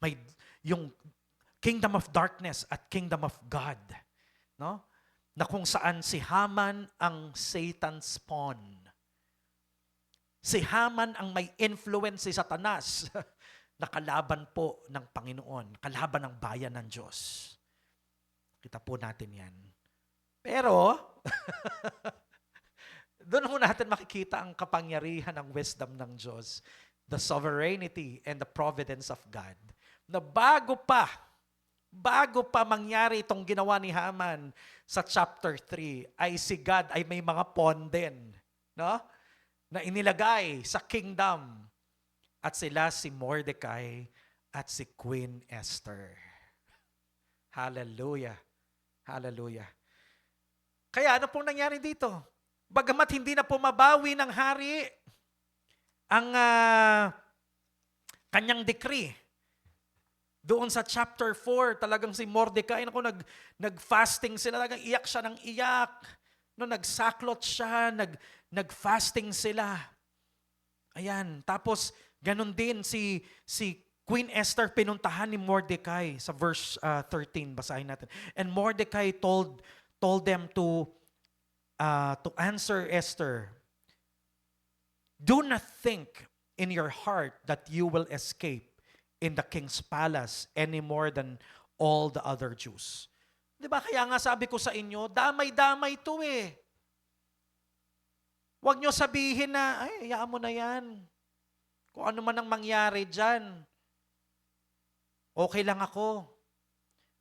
May yung kingdom of darkness at kingdom of God. No? Na kung saan si Haman ang Satan's pawn. Si Haman ang may influence si Satanas na kalaban po ng Panginoon, kalaban ng bayan ng Diyos. Kita po natin yan. Pero, doon ho natin makikita ang kapangyarihan ng wisdom ng Diyos, the sovereignty and the providence of God. Na bago pa mangyari itong ginawa ni Haman sa chapter 3, ay si God ay may mga pawn din, no? Na inilagay sa kingdom. At sila si Mordecai at si Queen Esther. Hallelujah. Hallelujah. Kaya ano pong nangyari dito? Bagamat hindi na pumabawi ng hari ang kanyang decree. Doon sa chapter 4, talagang si Mordecai, nag-fasting sila, talagang iyak siya ng iyak. No, nagsaklot siya, nag-fasting sila. Ayan, tapos ganun din si Queen Esther pinuntahan ni Mordecai sa verse 13, basahin natin. And Mordecai told them to answer Esther, "Do not think in your heart that you will escape in the king's palace any more than all the other Jews." Di ba? Kaya nga sabi ko sa inyo, damay-damay to eh. Huwag nyo sabihin na, ay, hayaan mo na yan. Kung ano man ang mangyari dyan, okay lang ako.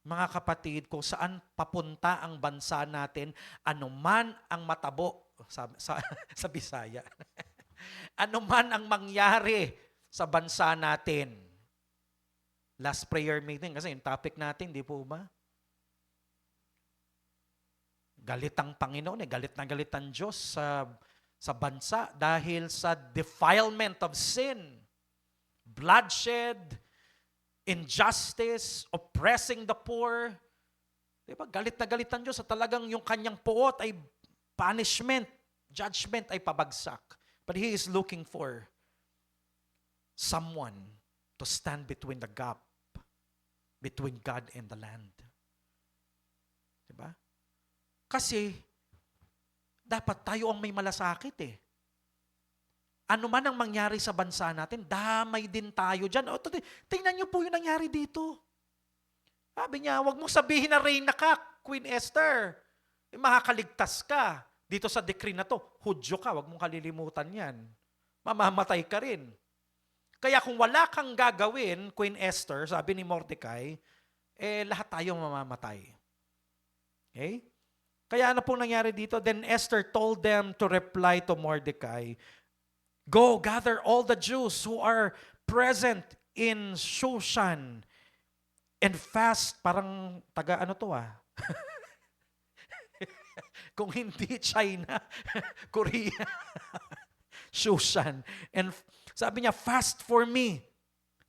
Mga kapatid, kung saan papunta ang bansa natin, anuman ang matabo, sa Bisaya, anuman ang mangyari sa bansa natin. Last prayer meeting, kasi yung topic natin, di po ba? Galit ang Panginoon, galit na galit ang Diyos sa bansa dahil sa defilement of sin, bloodshed, injustice, oppressing the poor. Diba? Galit na galit ang Diyos sa talagang yung kanyang puot ay punishment, judgment ay pabagsak. But He is looking for someone to stand between the gap between God and the land. Diba? Kasi, dapat tayo ang may malasakit eh. Ano man ang mangyari sa bansa natin, damay din tayo dyan. Tingnan niyo po yung nangyari dito. Sabi niya, huwag mong sabihin na reyna ka, Queen Esther. Makakaligtas ka. Dito sa decree na to, Hudyo ka, huwag mong kalilimutan yan. Mamamatay ka rin. Kaya kung wala kang gagawin, Queen Esther, sabi ni Mordecai, lahat tayo mamamatay. Okay? Kaya ano pong nangyari dito? Then Esther told them to reply to Mordecai, "Go, gather all the Jews who are present in Shushan and fast." Parang taga ano to Kung hindi China, Korea. Shushan. And sabi niya, "Fast for me.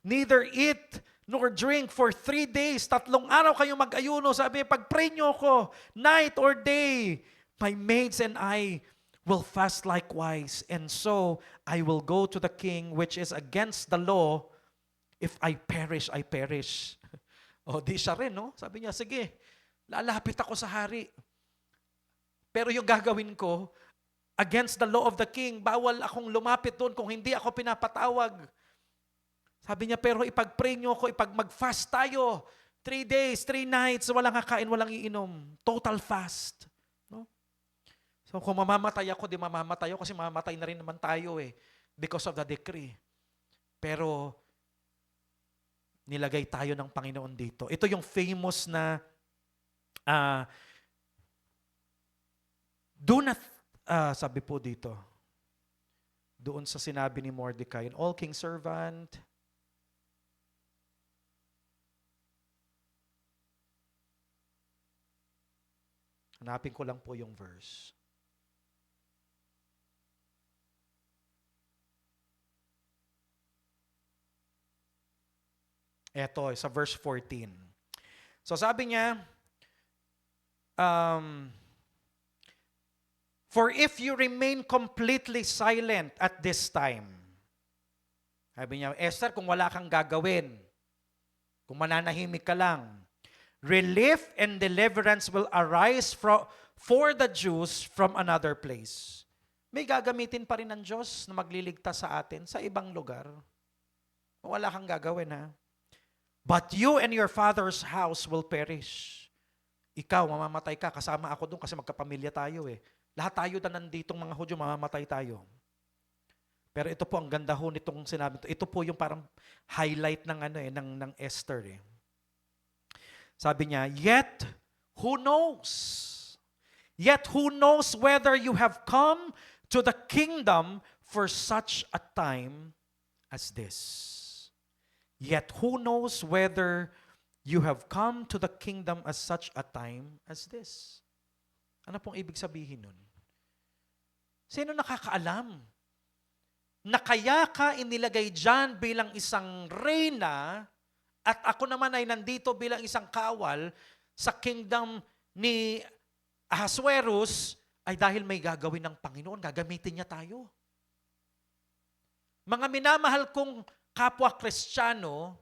Neither eat nor drink for 3 days." 3 araw kayong mag-ayuno. Sabi niya, pag-pray niyo ako, night or day, my maids and I will fast likewise. And so, I will go to the king, which is against the law. If I perish, I perish. Di siya rin, no? Sabi niya, sige, lalapit ako sa hari. Pero yung gagawin ko, against the law of the king, bawal akong lumapit doon kung hindi ako pinapatawag. Sabi niya, pero ipag-pray niyo ako, mag-fast tayo. 3 days, 3 nights, walang kakain, walang iinom. Total fast. No? So kung mamamatay ako, di mamamatay ako kasi mamamatay na rin naman tayo because of the decree. Pero nilagay tayo ng Panginoon dito. Ito yung famous na do not, sabi po dito, doon sa sinabi ni Mordecai, "An all king servant," hanapin ko lang po yung verse. Eto, sa verse 14. So sabi niya, "For if you remain completely silent at this time," sabi niya, Esther, kung wala kang gagawin, kung mananahimik ka lang, "relief and deliverance will arise for the Jews from another place." May gagamitin pa rin ng Diyos na magliligtas sa atin sa ibang lugar. Kung wala kang gagawin, ha? "But you and your father's house will perish." Ikaw, mamamatay ka, kasama ako doon kasi magkapamilya tayo eh. Lahat tayo na nanditong mga Hudyo, mamamatay tayo. Pero ito po ang ganda ho nitong sinabi ito. Ito po yung parang highlight ng ng Esther eh. Sabi niya, yet who knows? Yet who knows whether you have come to the kingdom for such a time as this? Yet who knows whether you have come to the kingdom as such a time as this? Ano pong ibig sabihin nun? Sino nakakaalam na kaya ka inilagay dyan bilang isang reyna at ako naman ay nandito bilang isang kawal sa kingdom ni Ahasuerus ay dahil may gagawin ng Panginoon, gagamitin niya tayo. Mga minamahal kong kapwa Kristiyano,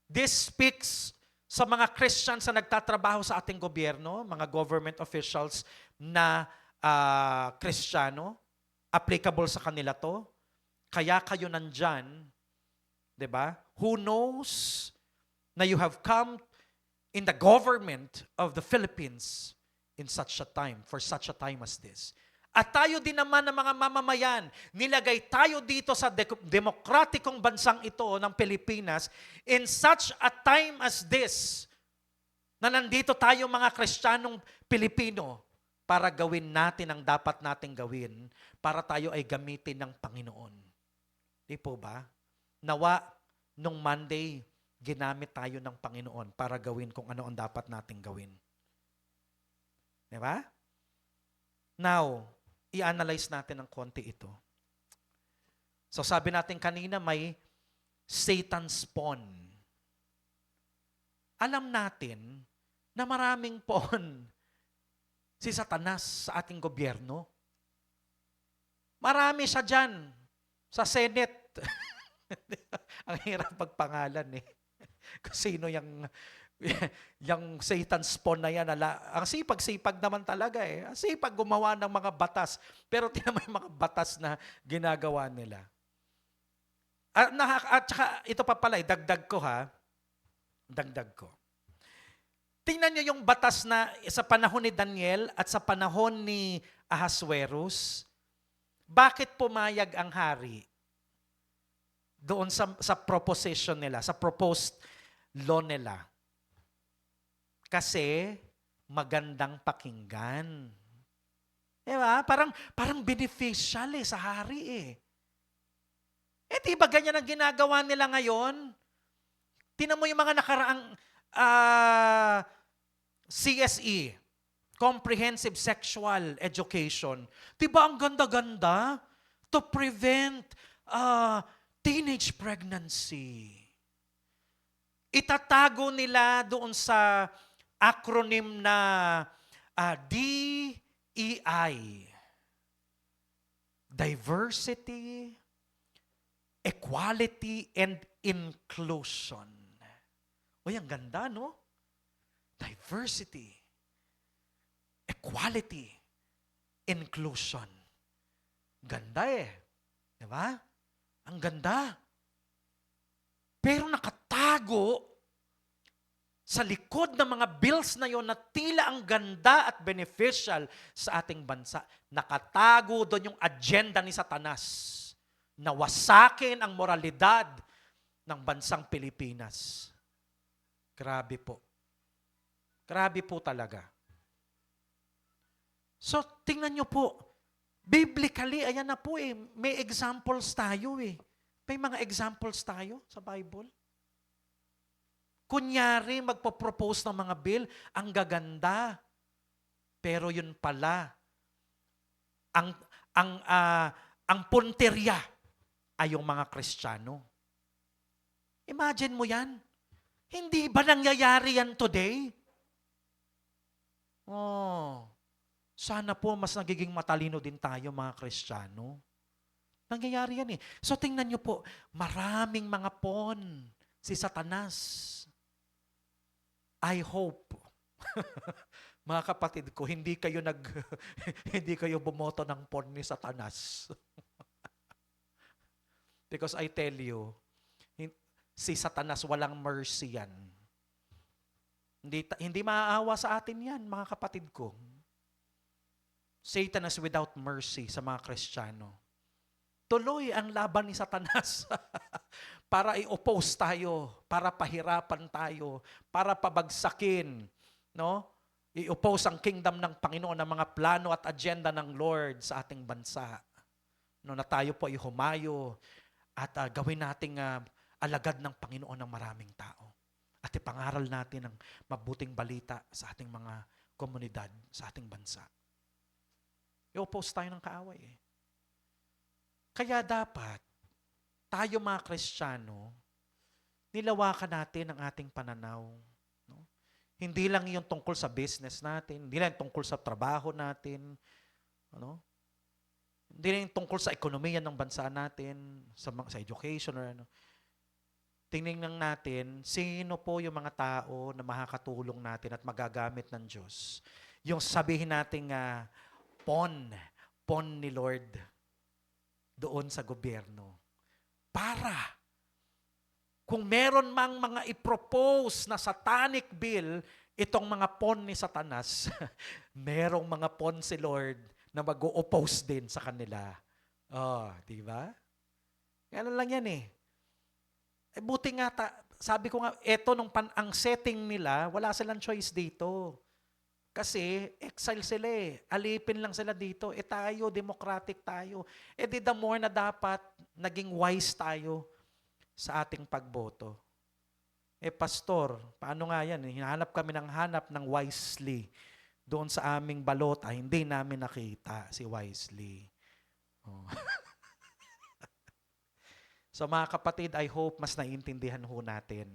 this speaks sa mga Christians na nagtatrabaho sa ating gobyerno, mga government officials na Kristiyano, applicable sa kanila to. Kaya kayo nandyan, di ba? Who knows na you have come in the government of the Philippines in such a time, for such a time as this. At tayo din naman ng mga mamamayan, nilagay tayo dito sa demokratikong bansang ito ng Pilipinas in such a time as this, na nandito tayo mga Kristiyanong Pilipino para gawin natin ang dapat nating gawin para tayo ay gamitin ng Panginoon. Di po ba? Nawa, nung Monday, ginamit tayo ng Panginoon para gawin kung ano ang dapat nating gawin. Di ba? Now, i-analyze natin ng konti ito. So sabi natin kanina, may Satan's pawn. Alam natin na maraming pawn si Satanas sa ating gobyerno. Marami siya dyan sa Senate. Ang hirap magpangalan eh. Kung sino yung Satan's pawn na yan. Ang sipag-sipag naman talaga eh. Ang sipag gumawa ng mga batas. Pero tingnan mo yung mga batas na ginagawa nila. At saka, ito pa pala, dagdag ko ha. Dagdag ko. Tingnan nyo yung batas na sa panahon ni Daniel at sa panahon ni Ahasuerus. Bakit pumayag ang hari doon sa proposition nila, sa proposed law nila? Kasi magandang pakinggan. Diba? Parang beneficial sa hari eh. Di ba ganyan ang ginagawa nila ngayon? Tingnan mo yung mga nakaraang CSE, Comprehensive Sexual Education. Diba ang ganda-ganda? To prevent teenage pregnancy. Itatago nila doon sa acronym na DEI. Diversity, Equality, and Inclusion. Uy, ang ganda, no? Diversity, Equality, Inclusion. Ganda eh. Diba? Ang ganda. Pero nakatago sa likod ng mga bills na yon na tila ang ganda at beneficial sa ating bansa. Nakatago doon yung agenda ni Satanas na wasakin ang moralidad ng bansang Pilipinas. Grabe po. Grabe po talaga. So, tingnan nyo po, biblically, ayan na po eh, may examples tayo eh. May mga examples tayo sa Bible. Kunyari, magpo-propose ng mga bill, ang gaganda. Pero yun pala, ang punterya ay yung mga Kristiyano. Imagine mo yan. Hindi ba nangyayari yan today? Oh, sana po mas nagiging matalino din tayo mga Kristiyano. Nangyayari yan eh. So tingnan nyo po, maraming mga pawn si Satanas. I hope, mga kapatid ko, hindi kayo hindi kayo bumoto ng pawn ni Satanas. Because I tell you, si Satanas walang mercy yan. Hindi maaawa sa atin yan, mga kapatid ko. Satan is without mercy sa mga Kristiyano. Tuloy ang laban ni Satanas para i-oppose tayo, para pahirapan tayo, para pabagsakin, no? I-oppose ang kingdom ng Panginoon, ang mga plano at agenda ng Lord sa ating bansa. No, na tayo po ay humayo at gawin nating alagad ng Panginoon ng maraming tao. At ipangaral natin ang mabuting balita sa ating mga komunidad, sa ating bansa. I-oppose tayo ng kaaway eh. Kaya dapat, tayo mga Kristiyano, nilawakan natin ang ating pananaw. No? Hindi lang yung tungkol sa business natin, hindi lang tungkol sa trabaho natin, ano? Hindi lang tungkol sa ekonomiya ng bansa natin, sa education or ano. Tingnan natin, sino po yung mga tao na makakatulong natin at magagamit ng Diyos. Yung sabihin natin pon ni Lord doon sa gobyerno. Para, kung meron mang mga i-propose na satanic bill, itong mga pon ni Satanas, merong mga pon si Lord na mag-o-oppose din sa kanila. Oh, di ba? Ganun lang yan eh. Buti nga, sabi ko nga, ang setting nila, wala silang choice dito. Kasi exile sila eh. Alipin lang sila dito. Tayo, democratic tayo. Di the more na dapat naging wise tayo sa ating pagboto. Pastor, paano nga yan? Hinahanap kami ng wisely. Doon sa aming balota, hindi namin nakita si wisely. Oh. So mga kapatid, I hope mas naiintindihan ho natin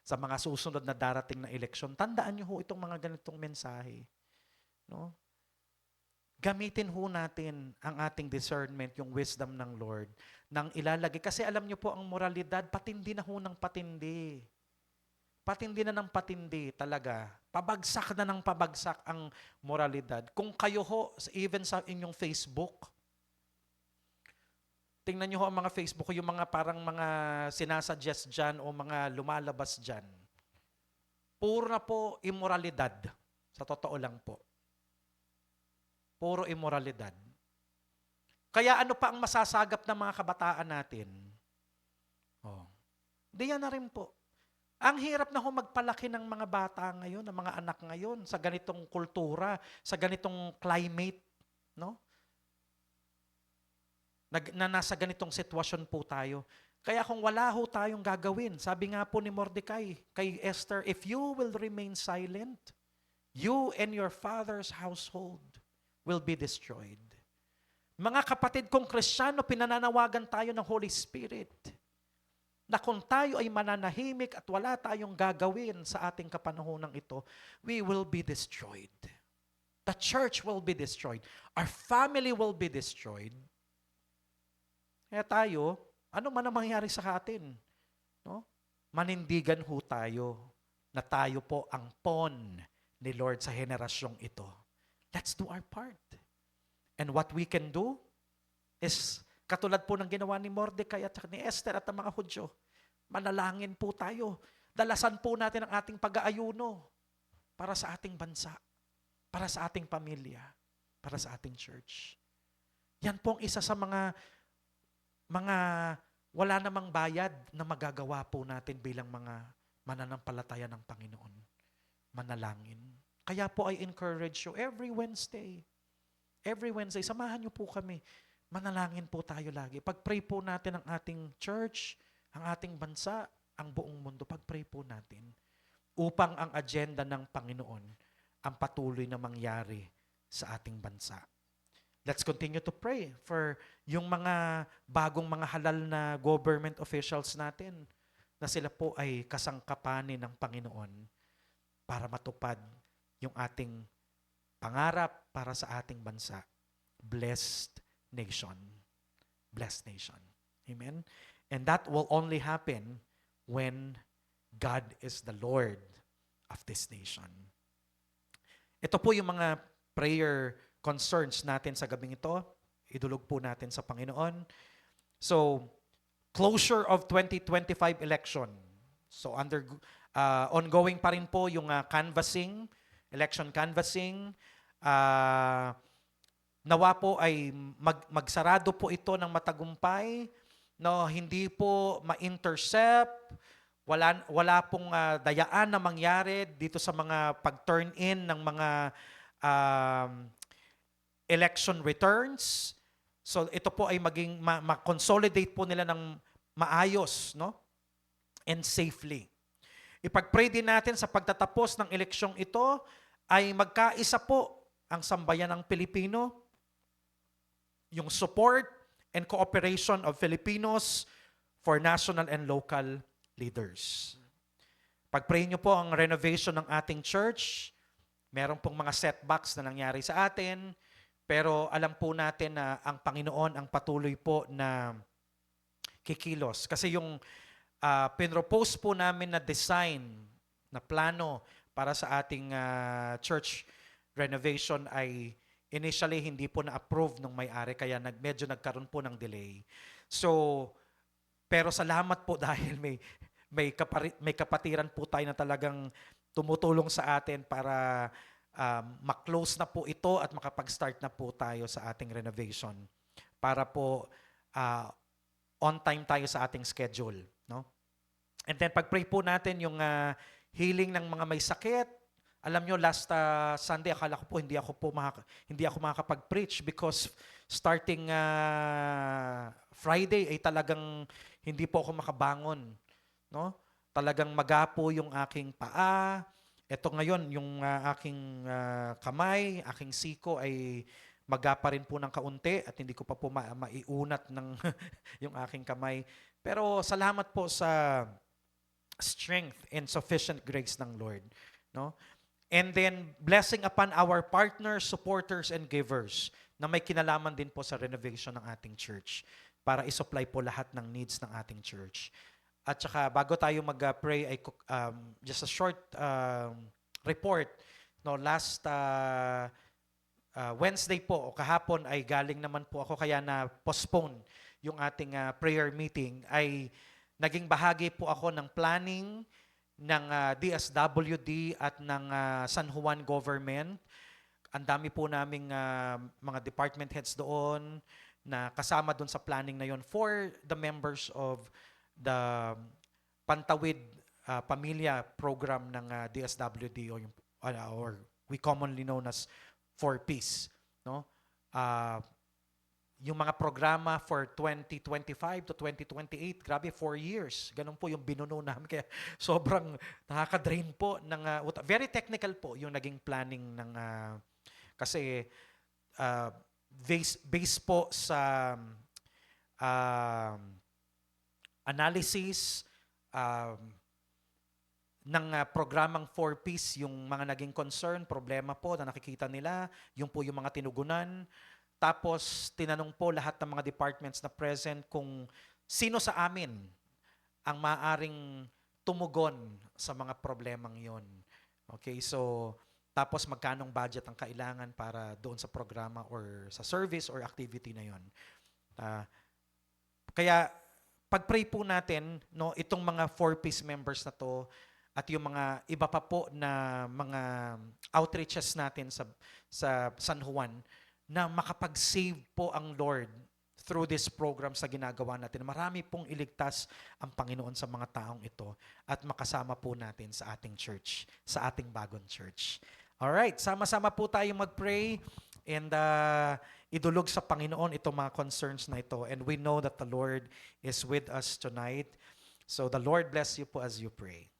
sa mga susunod na darating na eleksyon. Tandaan niyo ho itong mga ganitong mensahe. No? Gamitin ho natin ang ating discernment, yung wisdom ng Lord, nang ilalagay. Kasi alam niyo po, ang moralidad, patindi na ho ng patindi. Patindi na ng patindi talaga. Pabagsak na ng pabagsak ang moralidad. Kung kayo ho, even sa inyong Facebook, tingnan nyo ho ang mga Facebook ko, yung mga parang mga sinasuggest dyan o mga lumalabas dyan. Puro na po immoralidad. Sa totoo lang po. Puro immoralidad. Kaya ano pa ang masasagap ng mga kabataan natin? Diyan na rin po. Ang hirap na ho magpalaki ng mga bata ngayon, ng mga anak ngayon, sa ganitong kultura, sa ganitong climate, no? Na nasa ganitong sitwasyon po tayo. Kaya kung wala ho tayong gagawin, sabi nga po ni Mordecai kay Esther, if you will remain silent, you and your father's household will be destroyed. Mga kapatid kong Kristiyano, pinananawagan tayo ng Holy Spirit na kung tayo ay mananahimik at wala tayong gagawin sa ating kapanahonang ito, we will be destroyed. The church will be destroyed. Our family will be destroyed. Kaya tayo, ano man ang mangyari sa atin? No? Manindigan ho tayo na tayo po ang pon ni Lord sa henerasyong ito. Let's do our part. And what we can do is, katulad po ng ginawa ni Mordecai at ni Esther at ang mga Hudyo, manalangin po tayo. Dalasan po natin ang ating pag-aayuno para sa ating bansa, para sa ating pamilya, para sa ating church. Yan po ang isa sa mga wala namang bayad na magagawa po natin bilang mga mananampalataya ng Panginoon. Manalangin. Kaya po I encourage you every Wednesday, samahan niyo po kami. Manalangin po tayo lagi. Pag-pray po natin ang ating church, ang ating bansa, ang buong mundo. Pag-pray po natin upang ang agenda ng Panginoon ang patuloy na mangyari sa ating bansa. Let's continue to pray for yung mga bagong mga halal na government officials natin na sila po ay kasangkapanin ng Panginoon para matupad yung ating pangarap para sa ating bansa. Blessed nation. Blessed nation. Amen? And that will only happen when God is the Lord of this nation. Ito po yung mga prayer concerns natin sa gabing ito. Idulog po natin sa Panginoon. So, closure of 2025 election. So, Ongoing pa rin po yung canvassing, election canvassing. Ah, Nawa po ay magsarado po ito ng matagumpay, no, hindi po ma-intercept, wala pong dayaan na mangyari dito sa mga pag-turn in ng mga um, election returns. So ito po ay maging ma-consolidate po nila ng maayos, no, and safely. Ipag-pray din natin sa pagtatapos ng eleksyong ito ay magkaisa po ang sambayan ng Pilipino, yung support and cooperation of Filipinos for national and local leaders. Pag-pray nyo po ang renovation ng ating church. Meron pong mga setbacks na nangyari sa atin, pero alam po natin na ang Panginoon ang patuloy po na kikilos. Kasi yung pinropose po namin na design, na plano para sa ating church renovation ay initially hindi po na-approve ng may-ari kaya medyo nagkaroon po ng delay. So, pero salamat po dahil may kapatiran po tayo na talagang tumutulong sa atin para ma-close na po ito at makapag-start na po tayo sa ating renovation para po on time tayo sa ating schedule, no? And then pag-pray po natin yung healing ng mga may sakit. Alam nyo, last Sunday akala ko po hindi ako makakapag-preach because starting Friday ay talagang hindi po ako makabangon, no? Talagang magapo yung aking paa. Ito ngayon yung aking kamay, aking siko ay magapa rin po ng kaunti at hindi ko pa po maiunat ng yung aking kamay. Pero salamat po sa strength and sufficient grace ng Lord, no? And then blessing upon our partners, supporters and givers na may kinalaman din po sa renovation ng ating church para i-supply po lahat ng needs ng ating church. At saka bago tayo mag-pray ay just a short report, no, last Wednesday po o kahapon ay galing naman po ako kaya na postpone yung ating prayer meeting ay naging bahagi po ako ng planning ng DSWD at ng San Juan government. Ang dami po naming mga department heads doon na kasama doon sa planning na yon for the members of the Pantawid Pamilya program ng DSWD or we commonly known as 4Ps, no? Yung mga programa for 2025 to 2028, grabe, 4 years. Ganun po yung binuno namin. Kaya sobrang nakaka-drain po ng very technical po yung naging planning ng kasi based po sa analysis ng programang 4Ps, yung mga naging concern, problema po na nakikita nila, yung po yung mga tinugunan. Tapos, tinanong po lahat ng mga departments na present kung sino sa amin ang maaring tumugon sa mga problemang yon. Okay, so, tapos magkanong budget ang kailangan para doon sa programa or sa service or activity na yon. Kaya, pag-pray po natin, no, itong mga 4Ps members na to at yung mga iba pa po na mga outreaches natin sa San Juan, na makapag-save po ang Lord through this program sa ginagawa natin. Marami pong iligtas ang Panginoon sa mga taong ito at makasama po natin sa ating church, sa ating bagong church. Alright, sama-sama po tayo mag-pray and idulog sa Panginoon itong mga concerns na ito. And we know that the Lord is with us tonight. So the Lord bless you po as you pray.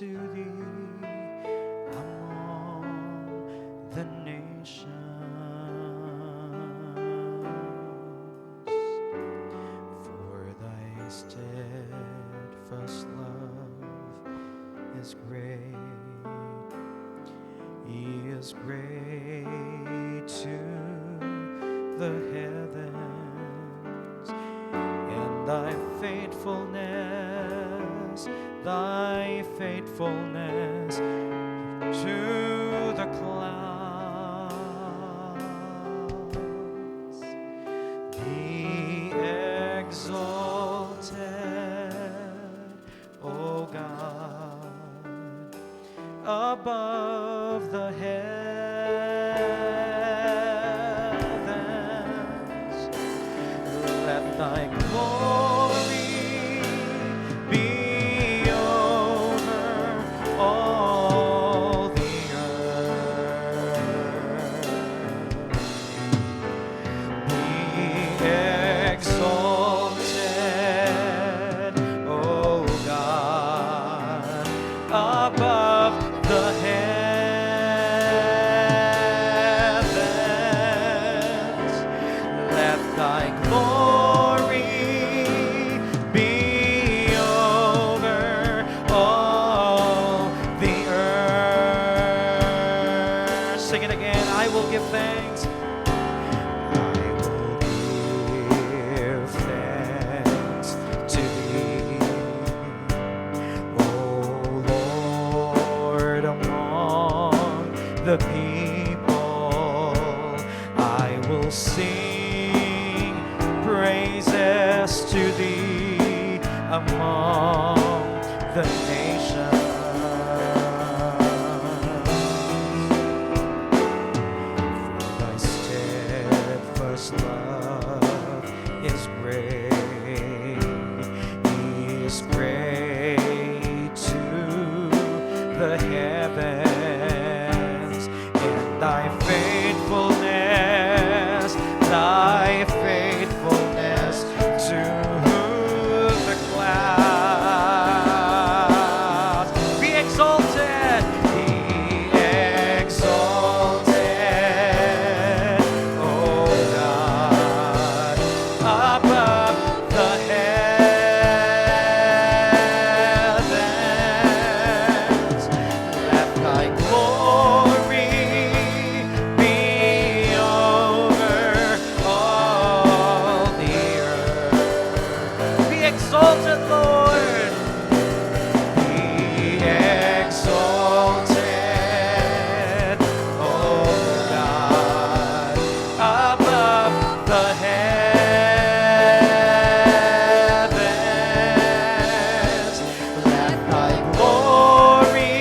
to thee among the nations. For thy steadfast love is great. He is great to the heavens, and thy faithfulness to the clouds. Be exalted, O God, above the heavens. Let thy glory be over all the earth. Be exalted, O God, above the heavens. Let thy glory be over all the earth. Sing it again. I will give thanks. I will give thanks to thee, O Lord, among the people. I will sing praises to thee among the nations. For thy steadfast love is great. He is great to the heavens, and thy faithfulness to the clouds. Be exalted, O God, above the heavens. Let thy glory be over all the earth. Be exalted, Lord. Be exalted, O God, above the heavens. Let thy glory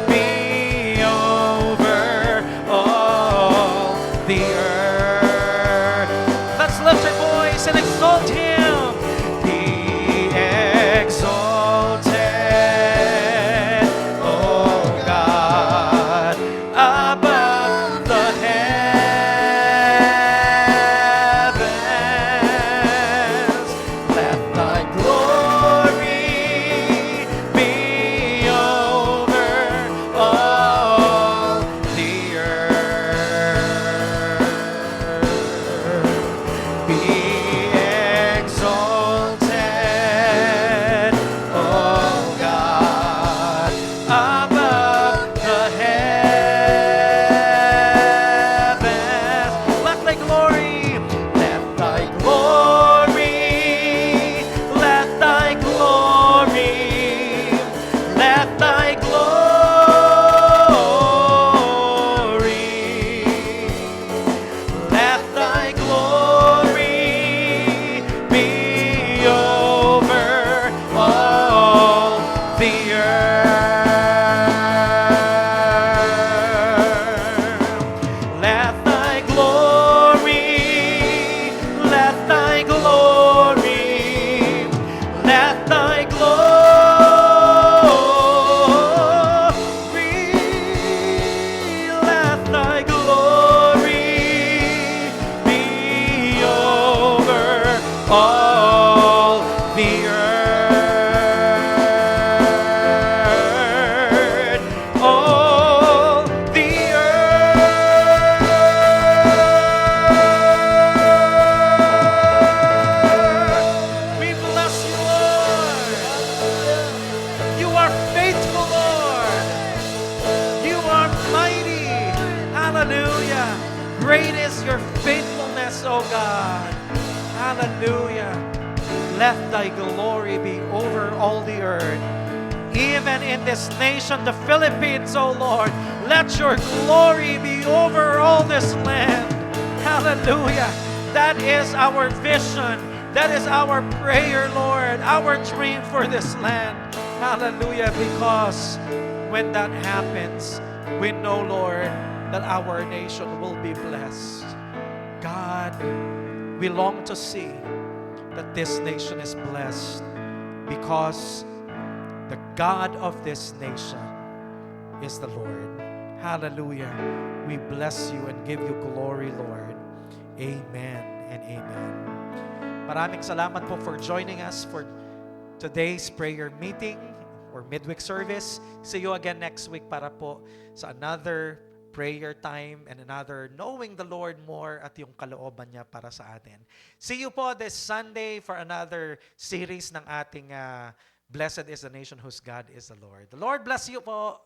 be over all the earth. Let's lift our voice and exalt him. Be exalted, O God, above the heavens. Let thy glory be over all the earth. Be exalted, O God, above the heavens. Let thy glory, let thy glory, let thy glory, let thy glory, let thy glory be over all the earth. Let thy glory, let thy glory, let thy glory, let thy glory be over all the earth. Hallelujah. Let thy glory be over all the earth. Even in this nation, the Philippines, O Lord, let your glory be over all this land. Hallelujah. That is our vision. That is our prayer, Lord, our dream for this land. Hallelujah. Because when that happens, we know, Lord, that our nation will be blessed. God, we long to see that this nation is blessed because the God of this nation is the Lord. Hallelujah. We bless you and give you glory, Lord. Amen and amen. Maraming salamat po for joining us for today's prayer meeting or midweek service. See you again next week para po sa another prayer time and another knowing the Lord more at yung kalooban niya para sa atin. See you po this Sunday for another series ng ating Blessed is the Nation whose God is the Lord. The Lord bless you po.